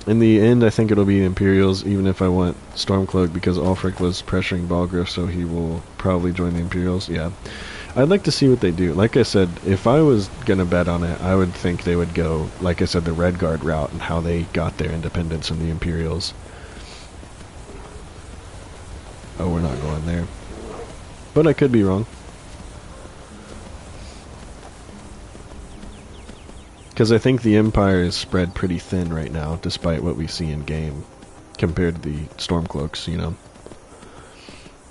In the end, I think it'll be Imperials, even if I want Stormcloak, because Ulfric was pressuring Balgruuf, so he will probably join the Imperials. Yeah. I'd like to see what they do. Like I said, if I was going to bet on it, I would think they would go, like I said, the Red Guard route and how they got their independence from the Imperials. Oh, we're not going there. But I could be wrong. Because I think the Empire is spread pretty thin right now, despite what we see in game, compared to the Stormcloaks, you know.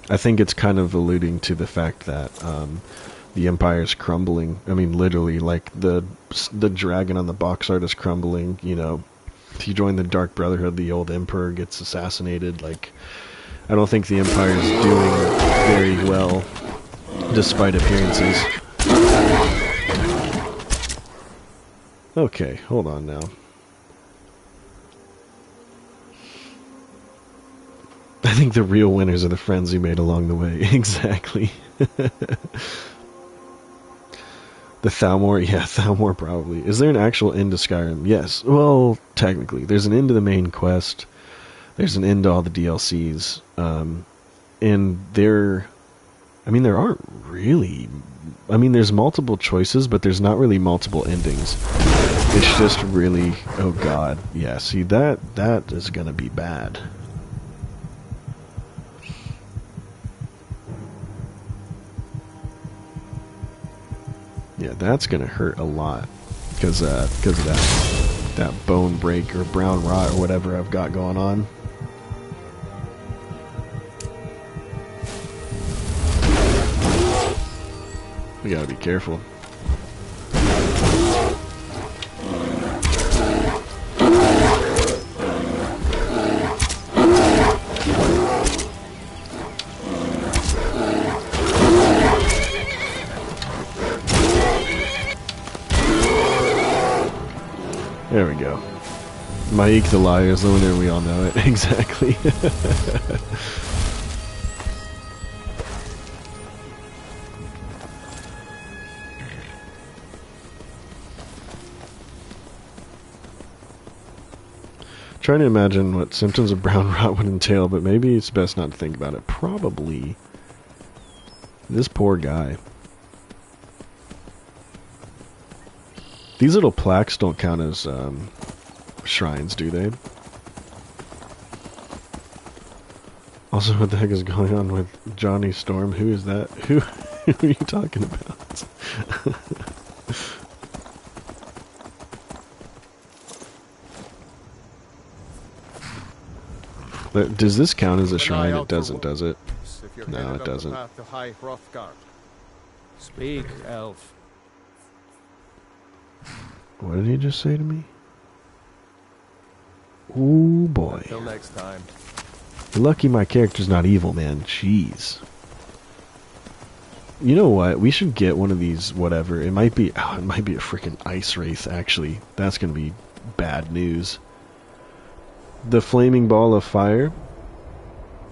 I think it's kind of alluding to the fact that the Empire is crumbling. I mean, literally, like, the dragon on the box art is crumbling, you know. If you join the Dark Brotherhood, the old Emperor gets assassinated. Like, I don't think the Empire is doing very well, despite appearances. Okay, hold on now. I think the real winners are the friends you made along the way. Exactly. The Thalmor? Yeah, Thalmor probably. Is there an actual end to Skyrim? Yes. Well, technically. There's an end to the main quest. There's an end to all the DLCs. And there... I mean, there aren't really... I mean, there's multiple choices, but there's not really multiple endings. It's just really... Oh, God. Yeah, see, that is gonna be bad. Yeah, that's gonna hurt a lot. Because of that bone break or brown rot or whatever I've got going on. We gotta be careful. There we go. Mike the liar is the winner, we all know it. Exactly. Trying to imagine what symptoms of brown rot would entail, but maybe it's best not to think about it. Probably. This poor guy. These little plaques don't count as shrines, do they? Also, what the heck is going on with Johnny Storm? Who is that? Who are you talking about? Does this count as a shrine? It doesn't, does it? No, it doesn't. Speak, elf. What did he just say to me? Ooh, boy. Until next time. You're lucky my character's not evil, man. Jeez. You know what? We should get one of these, whatever. It might be, it might be a freaking ice wraith, actually. That's gonna be bad news. The flaming ball of fire.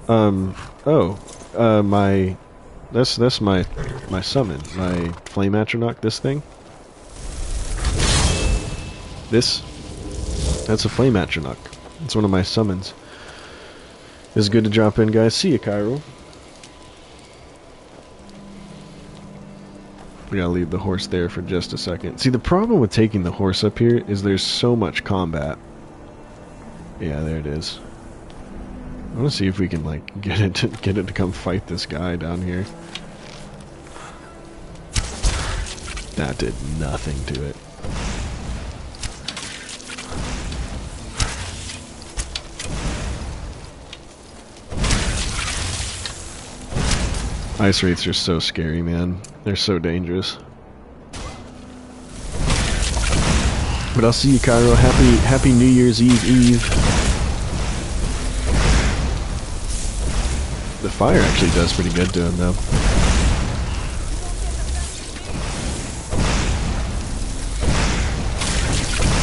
That's my summon, my flame atronach. This thing. That's a flame atronach. It's one of my summons. It's good to drop in, guys. See you, Cairo. We gotta leave the horse there for just a second. See, the problem with taking the horse up here is there's so much combat. Yeah, there it is. I want to see if we can like get it to come fight this guy down here. That did nothing to it. Ice wraiths are so scary, man. They're so dangerous. But I'll see you, Cairo. Happy New Year's Eve. The fire actually does pretty good to him, though.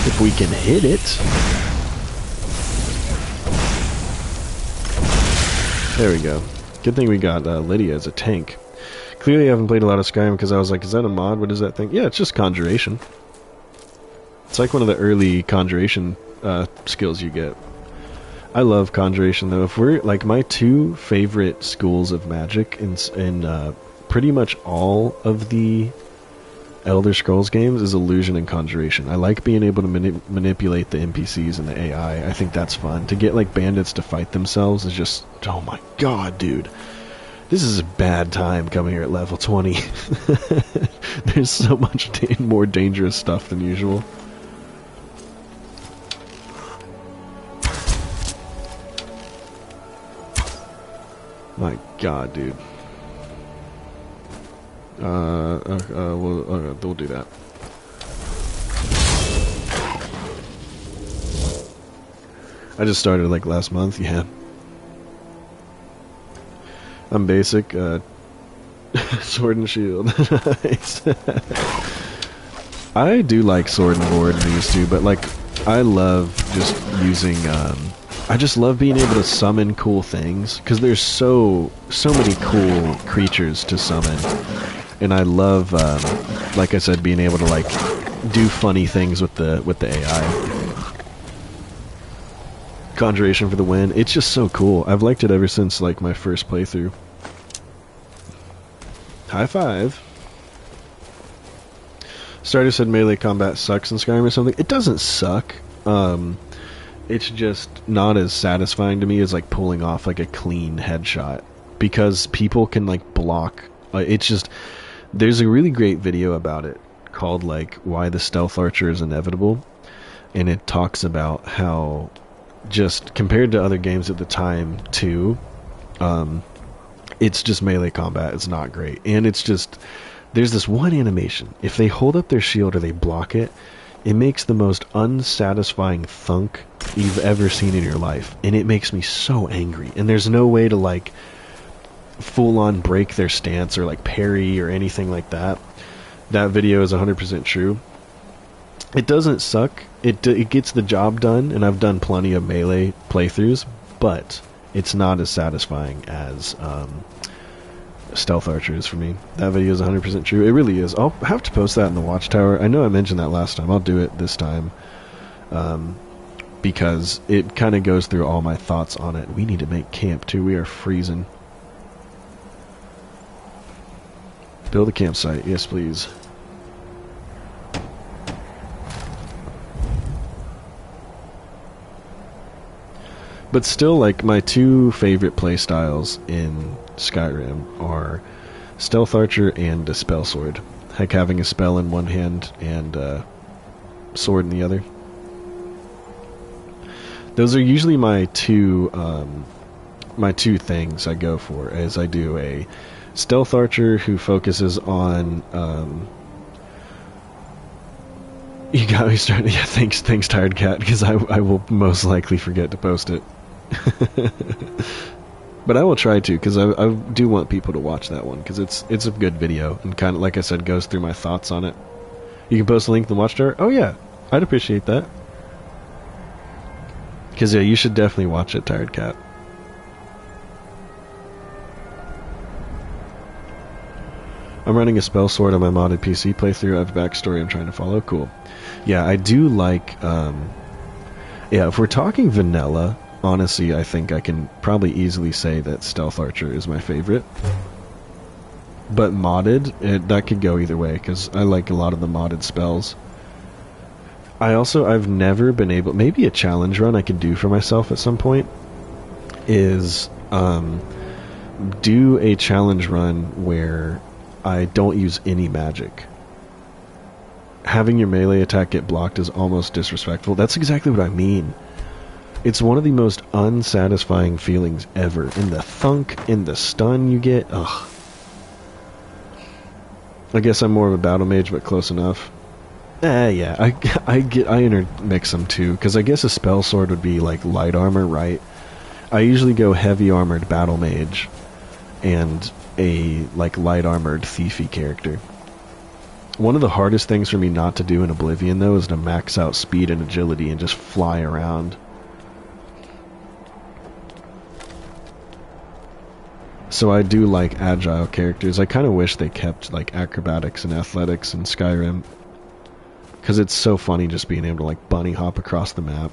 If we can hit it. There we go. Good thing we got Lydia as a tank. Clearly I haven't played a lot of Skyrim because I was like, is that a mod? What is that thing? Yeah, it's just Conjuration. It's like one of the early Conjuration skills you get. I love Conjuration, though. If we're like, my two favorite schools of magic in pretty much all of the Elder Scrolls games is Illusion and Conjuration. I like being able to manipulate the NPCs and the AI. I think that's fun. To get like bandits to fight themselves is just, oh my god, dude. This is a bad time coming here at level 20. There's so much more dangerous stuff than usual. My god, dude. We'll do that. I just started like last month, yeah. I'm basic, sword and shield. Nice. I do like sword and board in these two, but like, I love just using, I just love being able to summon cool things, because there's so many cool creatures to summon. And I love, like I said, being able to like do funny things with the AI. Conjuration for the win. It's just so cool. I've liked it ever since like my first playthrough. High five. Starter said melee combat sucks in Skyrim or something. It doesn't suck. It's just not as satisfying to me as like pulling off like a clean headshot, because people can like block. It's just, there's a really great video about it called like Why the Stealth Archer is Inevitable, and it talks about how just compared to other games at the time too, it's just melee combat. It's not great, and it's just, there's this one animation. If they hold up their shield or they block it, it makes the most unsatisfying thunk you've ever seen in your life, and it makes me so angry. And there's no way to like full on break their stance or like parry or anything like that. That video is 100% true. It doesn't suck. It gets the job done, and I've done plenty of melee playthroughs, but it's not as satisfying as Stealth Archer is for me. That video is 100% true. It really is. I'll have to post that in the Watchtower. I know I mentioned that last time. I'll do it this time. Because it kind of goes through all my thoughts on it. We need to make camp too. We are freezing. Build a campsite. Yes, please. But still, like, my two favorite playstyles in Skyrim are Stealth Archer and a Spell Sword. Heck, having a spell in one hand and a sword in the other. Those are usually my two things I go for, as I do a Stealth Archer who focuses on, you got me started, yeah, thanks Tired Cat, because I will most likely forget to post it. But I will try to, because I do want people to watch that one, because it's a good video, and kind of, like I said, goes through my thoughts on it. You can post a link in the Watchtower? Oh yeah, I'd appreciate that. Because, yeah, you should definitely watch it, Tired Cat. I'm running a spell sword on my modded PC playthrough. I have a backstory I'm trying to follow. Cool. Yeah, I do like... yeah, if we're talking vanilla, honestly, I think I can probably easily say that Stealth Archer is my favorite. But modded, that could go either way, because I like a lot of the modded spells. I've never been able, maybe a challenge run I could do for myself at some point is do a challenge run where I don't use any magic. Having your melee attack get blocked is almost disrespectful. That's exactly what I mean. It's one of the most unsatisfying feelings ever. And the thunk and the stun you get, ugh. I guess I'm more of a battle mage, but close enough. Yeah, I intermix them too, because I guess a spell sword would be like light armor, right? I usually go heavy armored battle mage and a like light armored thiefy character. One of the hardest things for me not to do in Oblivion though is to max out speed and agility and just fly around. So I do like agile characters. I kind of wish they kept like acrobatics and athletics in Skyrim. Because it's so funny just being able to, like, bunny hop across the map.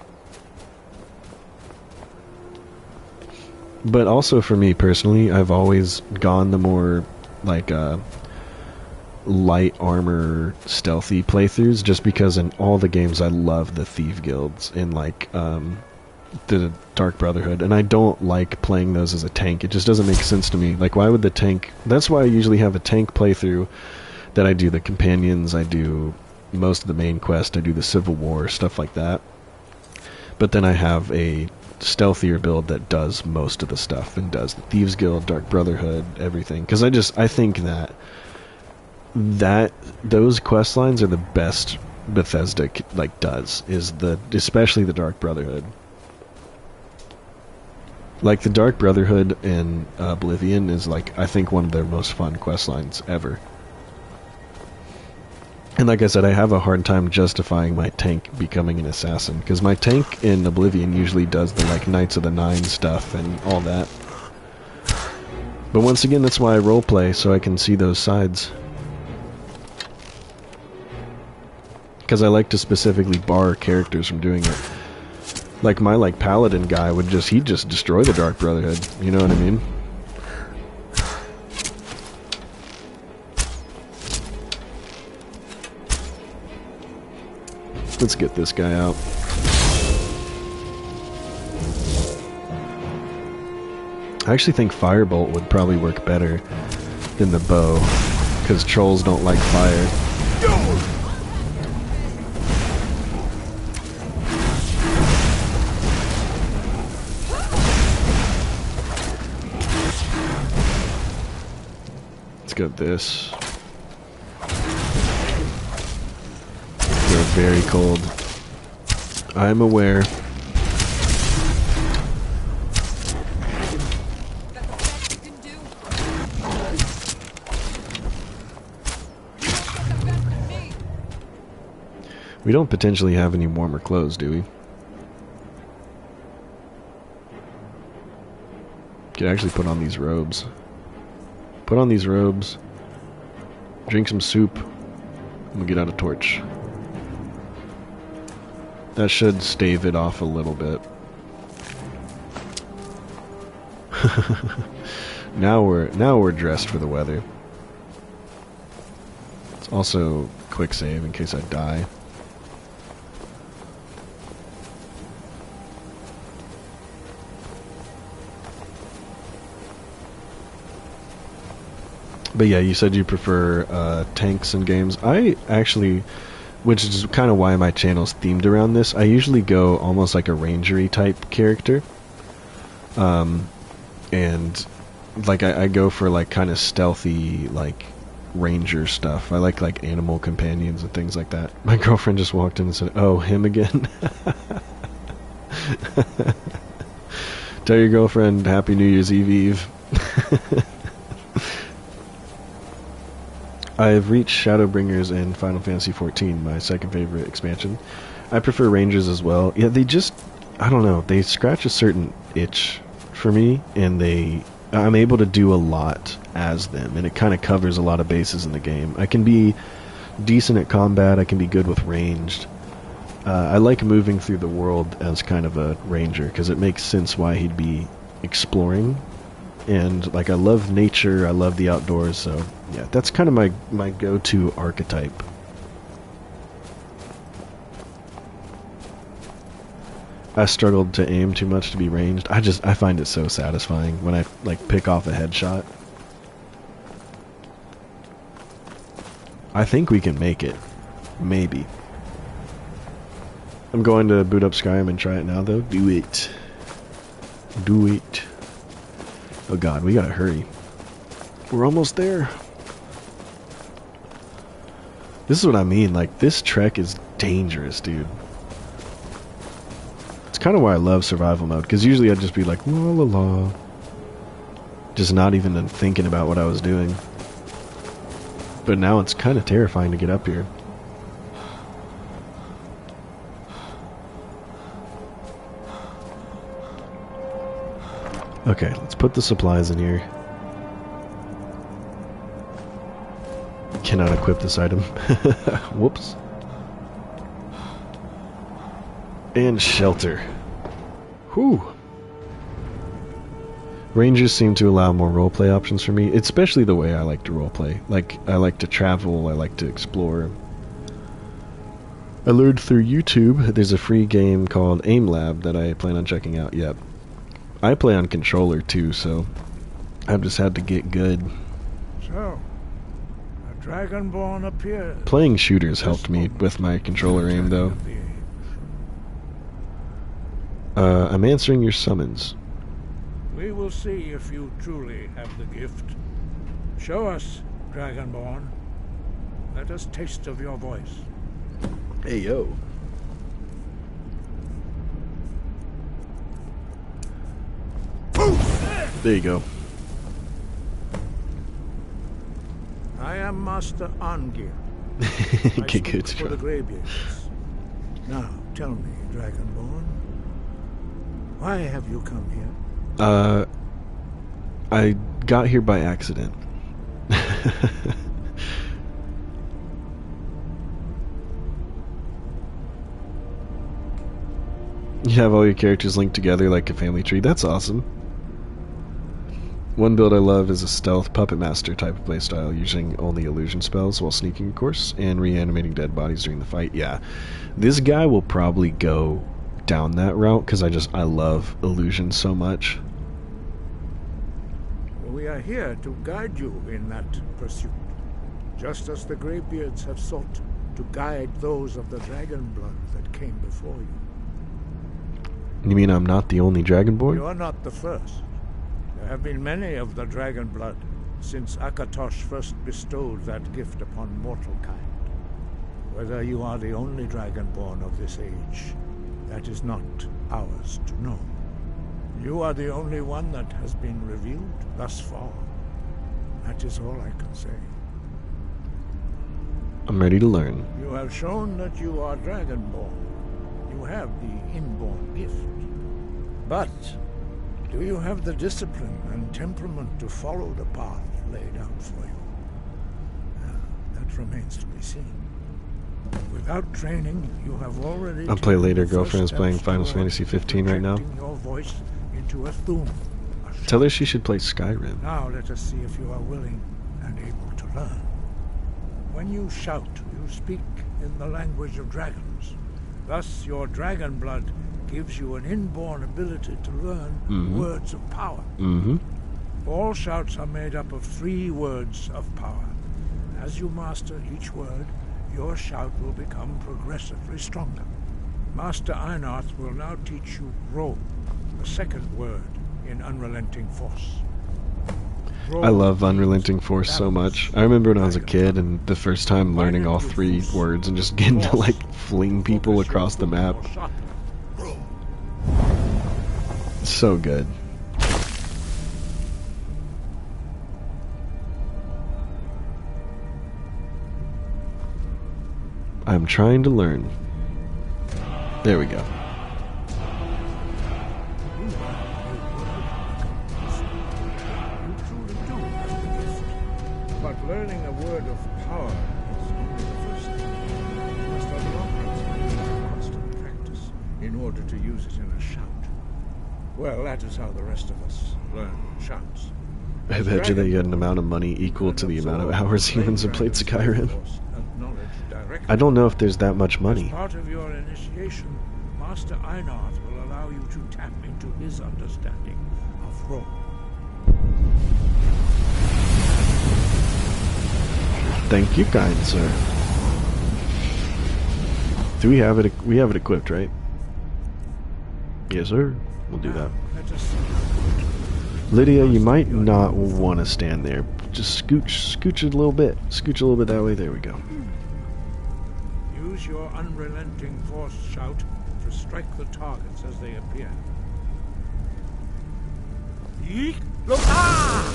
But also for me, personally, I've always gone the more, like, light armor, stealthy playthroughs, just because in all the games I love the Thief Guilds in, like, the Dark Brotherhood. And I don't like playing those as a tank. It just doesn't make sense to me. Like, why would the tank... That's why I usually have a tank playthrough that I do the companions, I do... most of the main quest, I do the Civil War, stuff like that. But then I have a stealthier build that does most of the stuff and does the Thieves Guild, Dark Brotherhood, everything. Because I think that those quest lines are the best Bethesda like does, especially the Dark Brotherhood. Like the Dark Brotherhood in Oblivion is like I think one of their most fun quest lines ever. And like I said, I have a hard time justifying my tank becoming an assassin, because my tank in Oblivion usually does the like Knights of the Nine stuff and all that. But once again, that's why I roleplay, so I can see those sides. Because I like to specifically bar characters from doing it. Like my like paladin guy he'd just destroy the Dark Brotherhood, you know what I mean? Let's get this guy out. I actually think Firebolt would probably work better than the bow, because trolls don't like fire. Let's go this. They're very cold. I'm aware. We don't potentially have any warmer clothes, do we? Could actually put on these robes. Put on these robes. Drink some soup. And we'll get out a torch. That should stave it off a little bit. Now we're dressed for the weather. It's also quick save in case I die. But yeah, you said you prefer tanks in games. I actually, which is kind of why my channel's themed around this, I usually go almost like a rangery type character. And like I go for like kind of stealthy like ranger stuff. I like animal companions and things like that. My girlfriend just walked in and said, "Oh, him again." Tell your girlfriend Happy New Year's Eve. I've reached Shadowbringers in Final Fantasy XIV, my second favorite expansion. I prefer Rangers as well. Yeah, they just, I don't know, they scratch a certain itch for me, and I'm able to do a lot as them, and it kind of covers a lot of bases in the game. I can be decent at combat, I can be good with ranged. I like moving through the world as kind of a ranger, because it makes sense why he'd be exploring. And like I love nature, I love the outdoors, so yeah, that's kind of my go-to archetype. I struggled to aim too much to be ranged. I find it so satisfying when I like pick off a headshot. I think we can make it. Maybe. I'm going to boot up Skyrim and try it now though. Do it. Do it. Oh god, we gotta hurry. We're almost there. This is what I mean, like, this trek is dangerous, dude. It's kind of why I love survival mode, because usually I'd just be like, la la la. Just not even thinking about what I was doing. But now it's kind of terrifying to get up here. Okay, let's put the supplies in here. Cannot equip this item. Whoops. And shelter. Whew. Rangers seem to allow more roleplay options for me, especially the way I like to roleplay. Like, I like to travel, I like to explore. I learned through YouTube, there's a free game called Aim Lab that I plan on checking out yet. I play on controller too, so I've just had to get good. So, a Dragonborn appears. Playing shooters helped me with my controller aim, though. I'm answering your summons. We will see if you truly have the gift. Show us, Dragonborn. Let us taste of your voice. Hey, yo. There you go. I am Master Angir. Okay, good for the Greybeards. Now, tell me, Dragonborn, why have you come here? I got here by accident. You have all your characters linked together like a family tree. That's awesome. One build I love is a stealth puppet master type of playstyle, using only illusion spells while sneaking, of course, and reanimating dead bodies during the fight. Yeah, this guy will probably go down that route because I love illusion so much. We are here to guide you in that pursuit, just as the Greybeards have sought to guide those of the dragon blood that came before you. You mean I'm not the only Dragonborn? You are not the first. There have been many of the dragon blood since Akatosh first bestowed that gift upon mortal kind. Whether you are the only Dragonborn of this age, that is not ours to know. You are the only one that has been revealed thus far. That is all I can say. I'm ready to learn. You have shown that you are dragonborn. You have the inborn gift. But do you have the discipline and temperament to follow the path laid out for you? That remains to be seen. Without training, you have already... I'll play later. Girlfriend's playing Final Fantasy 15 right now. Your voice into a Thorne, Tell her she should play Skyrim. Now let us see if you are willing and able to learn. When you shout, you speak in the language of dragons. Thus, your dragon blood gives you an inborn ability to learn words of power. All shouts are made up of 3 words of power. As you master each word, your shout will become progressively stronger. Master Einarth will now teach you Roll, the second word in Unrelenting Force. I love Unrelenting Force so much. I remember when I was a kid and the first time learning all 3 words and just getting to like fling people across the map. So good. I'm trying to learn. There we go. But learning a word of power is only the first step. You must have long constant practice in order to use it in a shout. Well, that is how the rest of us learn shouts. I bet you they get an amount of money equal to the amount of hours humans have played Skyrim. I don't know if there's that much money. As part of your initiation, Master Einarth will allow you to tap into his understanding of Roll. Thank you, kind sir. Do we have it? We have it equipped, right? Yes, sir. We'll do that. Lydia, you might not want to stand there. Just scooch it a little bit. Scooch a little bit that way. There we go. Use your unrelenting force shout to strike the targets as they appear. Yeek! Look! Ah!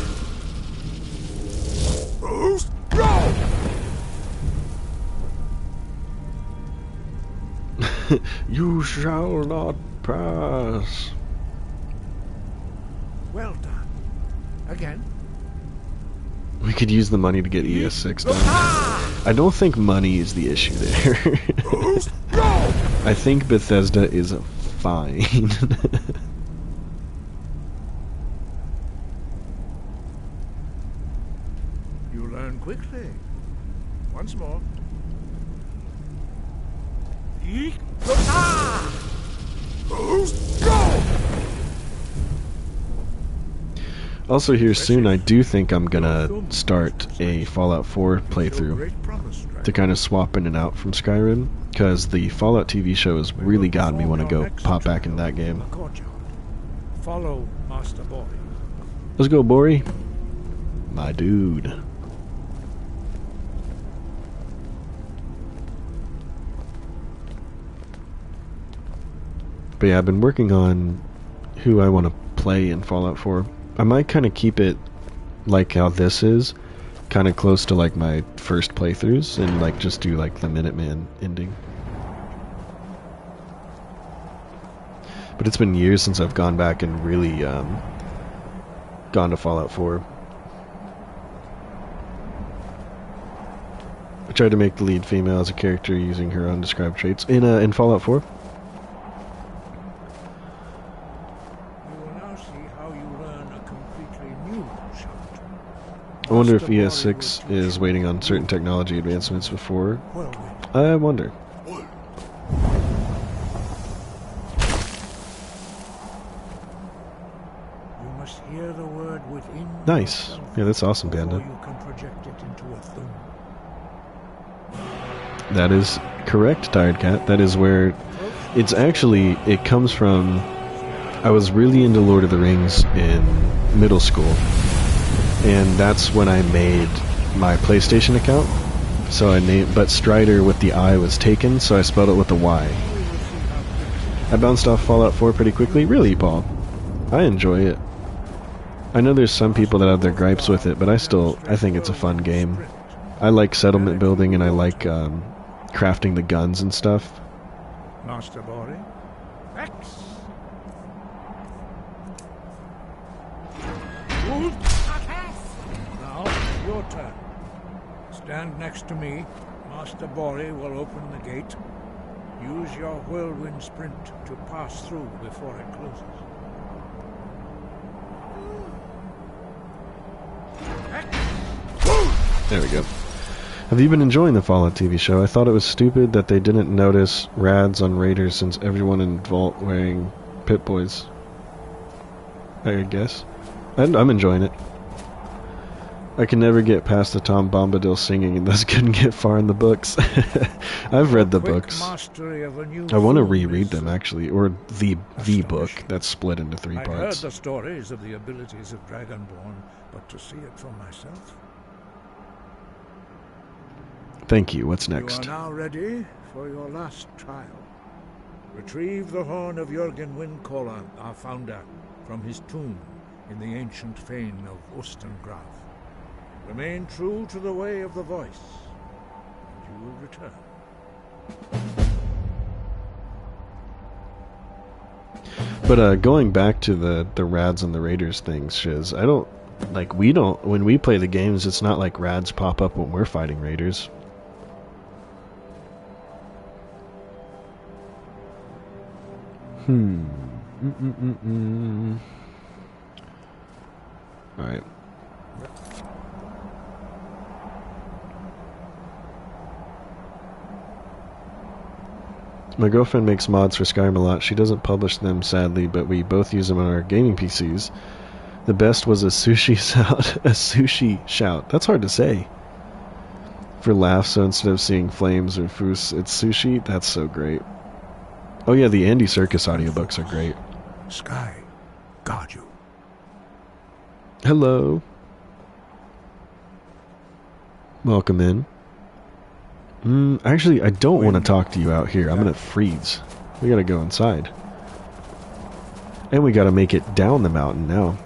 Boost! Roll! You shall not pass. Well done. Again. We could use the money to get ES6 done. I don't think money is the issue there. I think Bethesda is fine. You learn quickly. Once more. Yeek! Ah! Boost! Go! Also here soon, I do think I'm gonna start a Fallout 4 playthrough to kind of swap in and out from Skyrim, because the Fallout TV show has really got me want to go pop back in that game. Follow Master Boy. Let's go, Bori. My dude. But yeah, I've been working on who I want to play in Fallout 4. I might kind of keep it like how this is, kind of close to like my first playthroughs, and like just do like the Minuteman ending. But it's been years since I've gone back and really gone to Fallout 4. I tried to make the lead female as a character using her undescribed traits in Fallout 4. I wonder if ES6 is waiting on certain technology advancements before. I wonder. You must hear the word within. Nice. Yeah, that's awesome, Panda. You can project it into a thing. That is correct, Tired Cat. That is where it's actually, it comes from. I was really into Lord of the Rings in middle school. And that's when I made my PlayStation account. So I named, but Strider with the I was taken, so I spelled it with a Y. I bounced off Fallout 4 pretty quickly. Really, Paul? I enjoy it. I know there's some people that have their gripes with it, but I think it's a fun game. I like settlement building, and I like crafting the guns and stuff. Master Bori? X! Now, your turn. Stand next to me. Master Bori will open the gate. Use your whirlwind sprint to pass through before it closes. There we go. Have you been enjoying the Fallout TV show? I thought it was stupid that they didn't notice rads on raiders since everyone in Vault wearing Pip-Boys. I guess. I'm enjoying it. I can never get past the Tom Bombadil singing and thus couldn't get far in the books. I've read the books. I want to reread them, actually, or the book that's split into 3 parts. I heard the stories of the abilities of Dragonborn, but to see it for myself... Thank you. What's next? You are now ready for your last trial. Retrieve the horn of Jürgen Windcaller, our founder, from his tomb in the ancient fane of Ostengraf. Remain true to the way of the voice, and you will return. But going back to the rads and the raiders things, Shiz, I don't like when we play the games, it's not like rads pop up when we're fighting raiders. Alright. My girlfriend makes mods for Skyrim a lot. She doesn't publish them, sadly, but we both use them on our gaming PCs. The best was a sushi shout. A sushi shout. That's hard to say. For laughs, so instead of seeing flames or foos, it's sushi. That's so great. Oh yeah, the Andy Serkis audiobooks are great. Sky, guard you. Hello. Welcome in. Actually, I don't want to talk to you out here. I'm gonna freeze. We gotta go inside. And we gotta make it down the mountain now.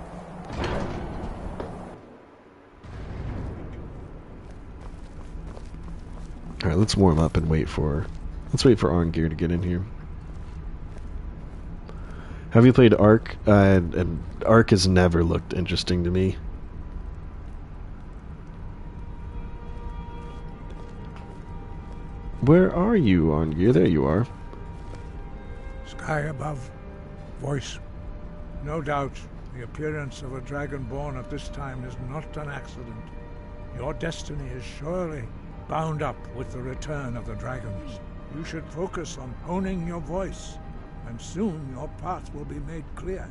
Alright, let's warm up and wait for Arngeir to get in here. Have you played Ark? And Ark has never looked interesting to me. Where are you, Arngeir? There you are. Sky above. Voice. No doubt, the appearance of a Dragonborn at this time is not an accident. Your destiny is surely bound up with the return of the dragons. You should focus on honing your voice, and soon your path will be made clear.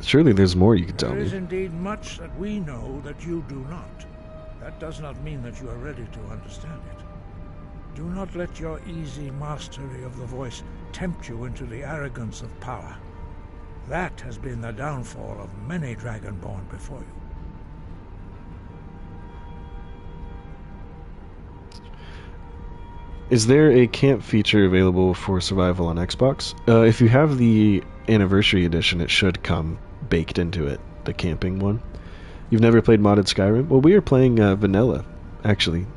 Surely there's more you can tell me. There is indeed much that we know that you do not. That does not mean that you are ready to understand it. Do not let your easy mastery of the voice tempt you into the arrogance of power. That has been the downfall of many Dragonborn before you. Is there a camp feature available for survival on Xbox? If you have the Anniversary Edition, it should come baked into it, the camping one. You've never played modded Skyrim? Well, we are playing vanilla, actually.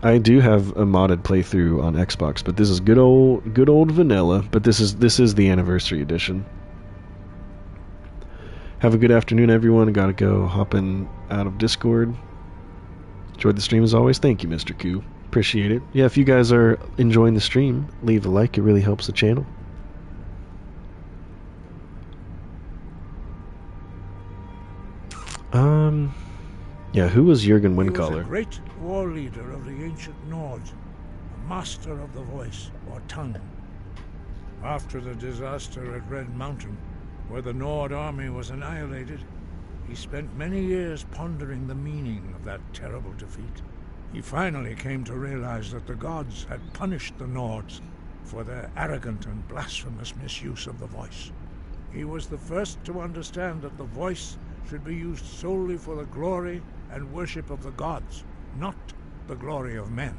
I do have a modded playthrough on Xbox, but this is good old vanilla. But this is the Anniversary Edition. Have a good afternoon, everyone. Gotta go hopping out of Discord. Enjoyed the stream as always. Thank you, Mr. Q. Appreciate it. Yeah, if you guys are enjoying the stream, leave a like. It really helps the channel. Yeah, who was Jürgen Windcaller? He was a great war leader of the ancient Nords, a master of the voice, or tongue. After the disaster at Red Mountain, where the Nord army was annihilated, he spent many years pondering the meaning of that terrible defeat. He finally came to realize that the gods had punished the Nords for their arrogant and blasphemous misuse of the voice. He was the first to understand that the voice should be used solely for the glory and worship of the gods, not the glory of men.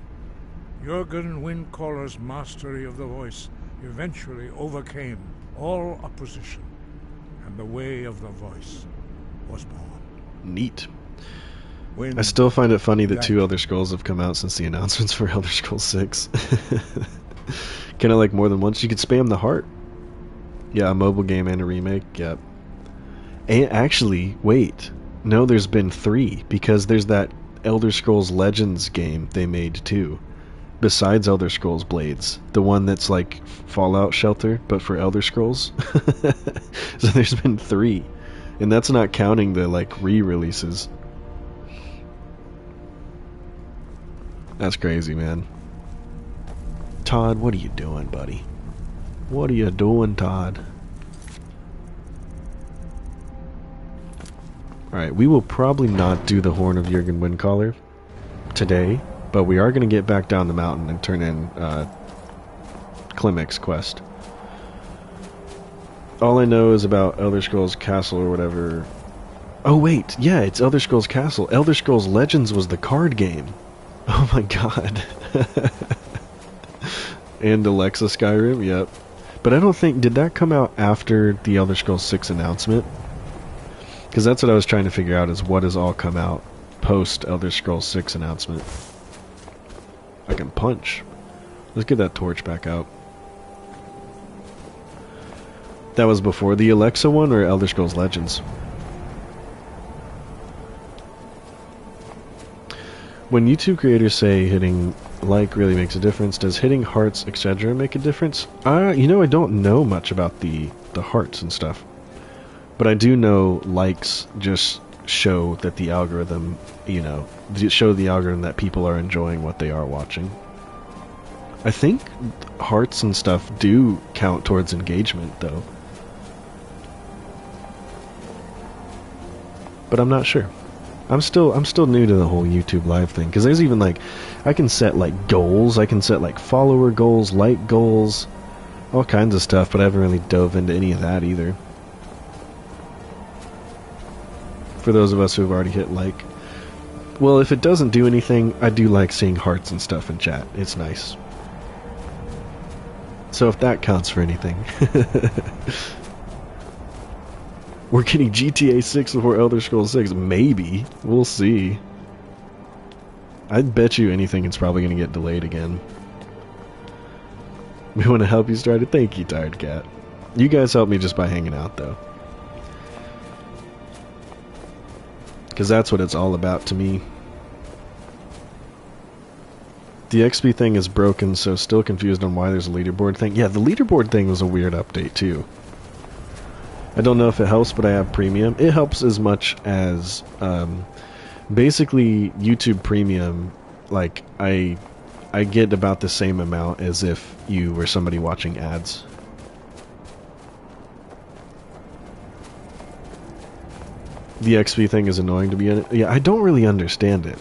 Jürgen Windcaller's mastery of the voice eventually overcame all opposition, and the way of the voice was born. Neat. When I still find it funny that 2 Elder Scrolls have come out since the announcements for Elder Scrolls 6. Kind of like more than once. You could spam the heart. Yeah, a mobile game and a remake. Yep. And actually, wait. No, there's been 3, because there's that Elder Scrolls Legends game they made too. Besides Elder Scrolls Blades. The one that's like Fallout Shelter, but for Elder Scrolls. So there's been 3. And that's not counting the like re-releases. That's crazy, man. Todd, what are you doing, buddy? What are you doing, Todd? Alright, we will probably not do the Horn of Jurgen Windcaller today, but we are going to get back down the mountain and turn in Klimek's quest. All I know is about Elder Scrolls Castle or whatever. Oh wait, yeah, it's Elder Scrolls Castle. Elder Scrolls Legends was the card game. Oh my god. And Alexa Skyrim, yep. But I don't think, did that come out after the Elder Scrolls 6 announcement? Because that's what I was trying to figure out, is what has all come out post Elder Scrolls 6 announcement. I can punch. Let's get that torch back out. That was before the Alexa one or Elder Scrolls Legends? When YouTube creators say hitting like really makes a difference, does hitting hearts, etc. make a difference? You know, I don't know much about the hearts and stuff. But I do know likes just show that the algorithm, you know, show the algorithm that people are enjoying what they are watching. I think hearts and stuff do count towards engagement, though. But I'm not sure. I'm still new to the whole YouTube live thing, because there's even like, I can set like goals, I can set like follower goals, like goals, all kinds of stuff, but I haven't really dove into any of that either. For those of us who have already hit like, well, if it doesn't do anything, I do like seeing hearts and stuff in chat. It's nice. So if that counts for anything. We're getting GTA 6 before Elder Scrolls 6. Maybe. We'll see. I'd bet you anything it's probably going to get delayed again. We want to help you start it. Thank you, Tired Cat. You guys help me just by hanging out, though. Because that's what it's all about to me. The XP thing is broken, so still confused on why there's a leaderboard thing. Yeah, the leaderboard thing was a weird update, too. I don't know if it helps, but I have premium. It helps as much as, basically, YouTube Premium, like, I get about the same amount as if you were somebody watching ads. The XP thing is annoying to be in it. Yeah, I don't really understand it.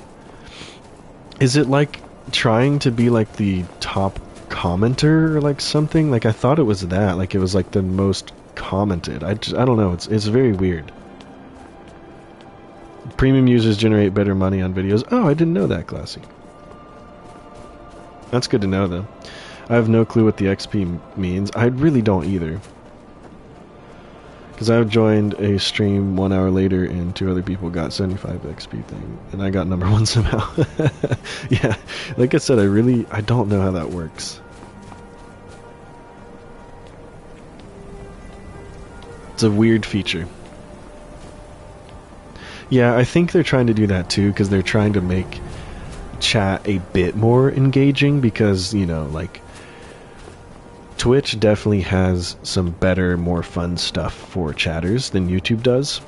Is it like trying to be like the top commenter or like something? Like, I thought it was that. Like, it was like the most commented. I don't know. It's very weird. Premium users generate better money on videos. Oh, I didn't know that, Classy. That's good to know, though. I have no clue what the XP means. I really don't either. Because I joined a stream 1 hour later and 2 other people got 75 XP thing. And I got number 1 somehow. Yeah, like I said, I don't know how that works. It's a weird feature. Yeah, I think they're trying to do that too, because they're trying to make chat a bit more engaging, because, you know, like, Twitch definitely has some better, more fun stuff for chatters than YouTube does.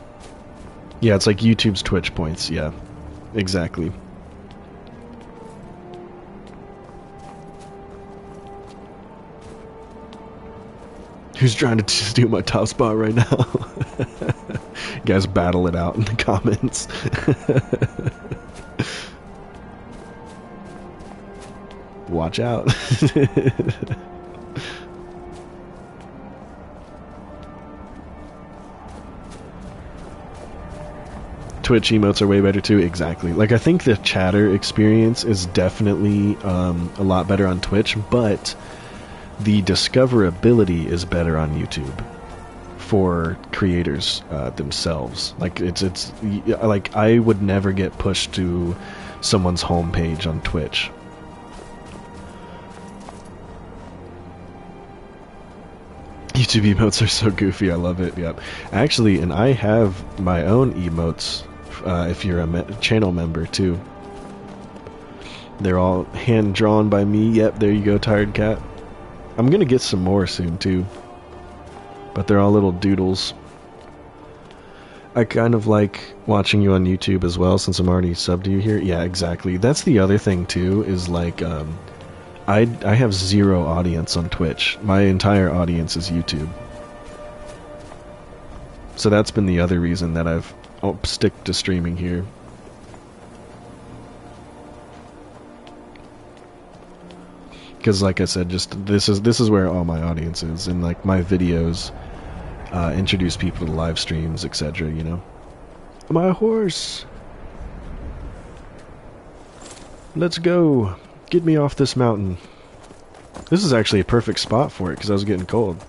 Yeah, it's like YouTube's Twitch points, yeah. Exactly. Who's trying to just do my top spot right now? You guys battle it out in the comments. Watch out. Twitch emotes are way better too. Exactly. Like, I think the chatter experience is definitely a lot better on Twitch, but the discoverability is better on YouTube. for creators themselves. Like it's like I would never get pushed to someone's homepage on Twitch. YouTube emotes are so goofy, I love it. Yep. Actually, and I have my own emotes if you're a channel member too. They're all hand drawn by me. Yep, there you go, Tired Cat. I'm gonna get some more soon too, but they're all little doodles. I kind of like watching you on YouTube as well, since I'm already subbed to you here. Yeah, exactly. That's the other thing too, is like I have 0 audience on Twitch. My entire audience is YouTube. So that's been the other reason that I've stick to streaming here. Because like I said, just this is where all my audience is, and like my videos introduce people to live streams, etc. You know. My horse. Let's go. Get me off this mountain. This is actually a perfect spot for it because I was getting cold.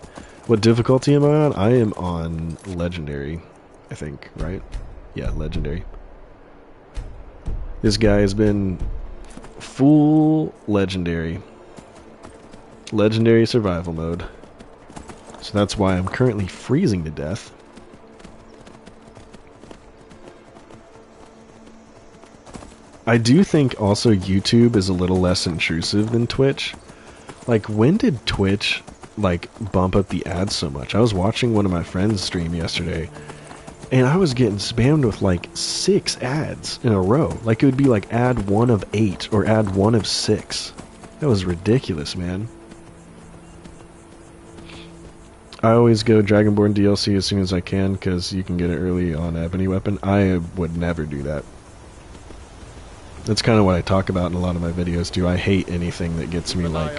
What difficulty am I on? I am on Legendary, I think, right? Yeah, Legendary. This guy has been full Legendary. Legendary survival mode. So that's why I'm currently freezing to death. I do think also YouTube is a little less intrusive than Twitch. Like, when did Twitch, like, bump up the ads so much? I was watching one of my friends stream yesterday, and I was getting spammed with, like, 6 ads in a row. Like, it would be, like, ad 1 of 8, or ad 1 of 6. That was ridiculous, man. I always go Dragonborn DLC as soon as I can, because you can get it early on Ebony Weapon. I would never do that. That's kind of what I talk about in a lot of my videos too. I hate anything that gets me like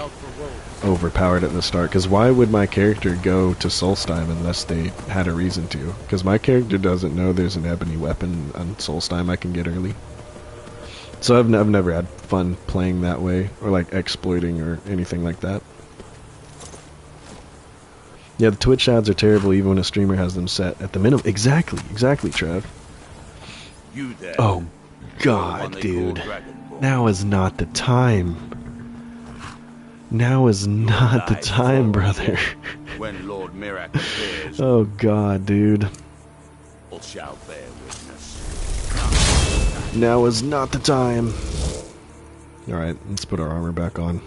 overpowered at the start, because why would my character go to Solstheim unless they had a reason to? Because my character doesn't know there's an ebony weapon on Solstheim I can get early. So I've never had fun playing that way, or like exploiting or anything like that. Yeah, the Twitch ads are terrible even when a streamer has them set at the minimum. Exactly, Trev. You there. Oh God, dude. Now is not the time. Now is not the time, brother. When Lord Mirak appears, oh God, dude. all shall bear witness. Now is not the time. Alright, let's put our armor back on.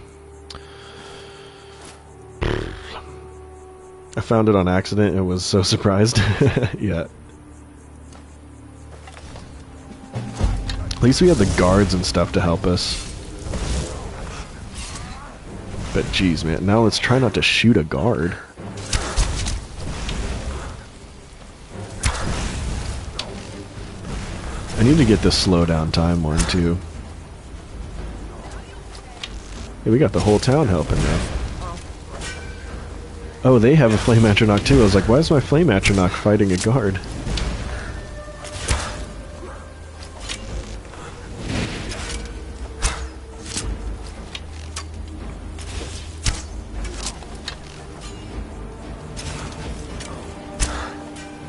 I found it on accident and was so surprised. Yeah. At least we have the guards and stuff to help us. But geez, man, now let's try not to shoot a guard. I need to get this slow down time one too. Hey, we got the whole town helping now. Oh, they have a flame atronach too. I was like, why is my flame atronach fighting a guard?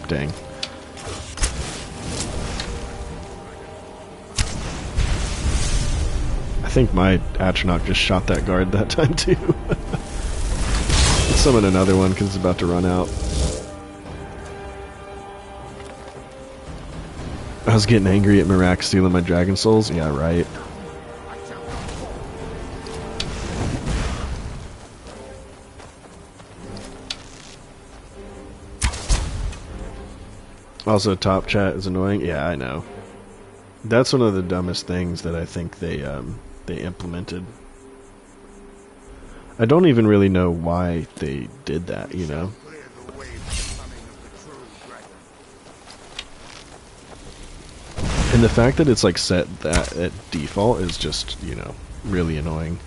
Dang. I think my atronach just shot that guard that time too. Let's summon another one because it's about to run out. I was getting angry at Mirak stealing my dragon souls. Yeah, right. Also, top chat is annoying. Yeah, I know. That's one of the dumbest things that I think they implemented. I don't even really know why they did that, you know? And the fact that it's like set that at default is just, you know, really annoying.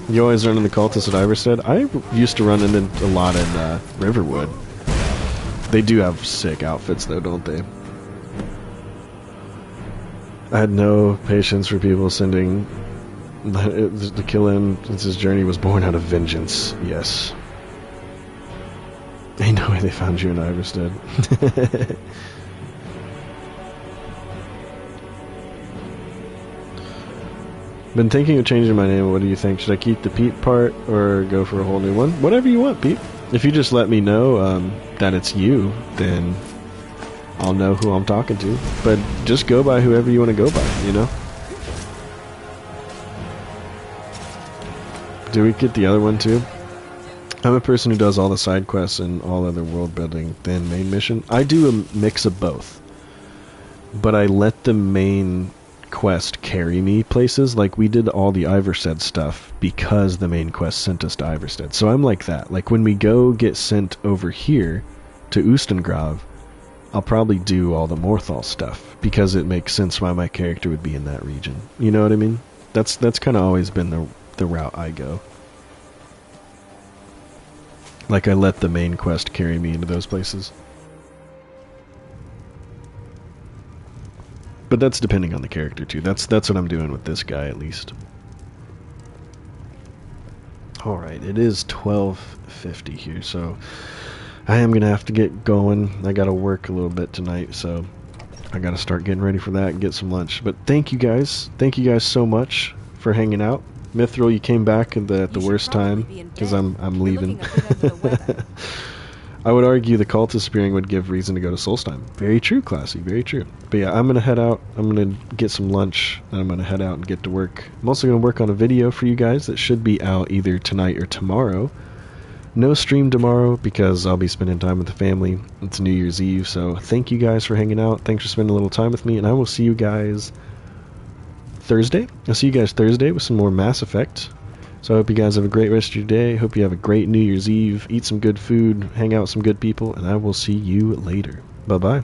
You always run in the cultists at Iverstead? I used to run in a lot in Riverwood. They do have sick outfits though, don't they? I had no patience for people sending to kill him since his journey was born out of vengeance. Yes. Ain't no way they found you in Iverstead. Been thinking of changing my name. What do you think? Should I keep the Pete part or go for a whole new one? Whatever you want, Pete. If you just let me know that it's you, then I'll know who I'm talking to. But just go by whoever you want to go by, you know? Do we get the other one too? I'm a person who does all the side quests and all other world building than main mission. I do a mix of both. But I let the main quest carry me places. Like, we did all the Iverstead stuff because the main quest sent us to Iverstead. So I'm like that. Like, when we go get sent over here to Ustengrav, I'll probably do all the Morthal stuff because it makes sense why my character would be in that region. You know what I mean? That's kind of always been the route I go. Like, I let the main quest carry me into those places. But that's depending on the character too. That's what I'm doing with this guy, at least. Alright, it is 12:50 here, so I am gonna have to get going. I gotta work a little bit tonight, so I gotta start getting ready for that and get some lunch. But thank you guys so much for hanging out. Mithril, you came back at the worst time because I'm leaving. I would argue the cultist spearing would give reason to go to Solstheim. Very true, Classy, very true. But yeah, I'm going to head out. I'm going to get some lunch, and I'm going to head out and get to work. I'm also going to work on a video for you guys that should be out either tonight or tomorrow. No stream tomorrow because I'll be spending time with the family. It's New Year's Eve, so thank you guys for hanging out. Thanks for spending a little time with me, and I will see you guys Thursday. I'll see you guys Thursday with some more Mass Effect. So I hope you guys have a great rest of your day. Hope you have a great New Year's Eve. Eat some good food, hang out with some good people, and I will see you later. Bye-bye.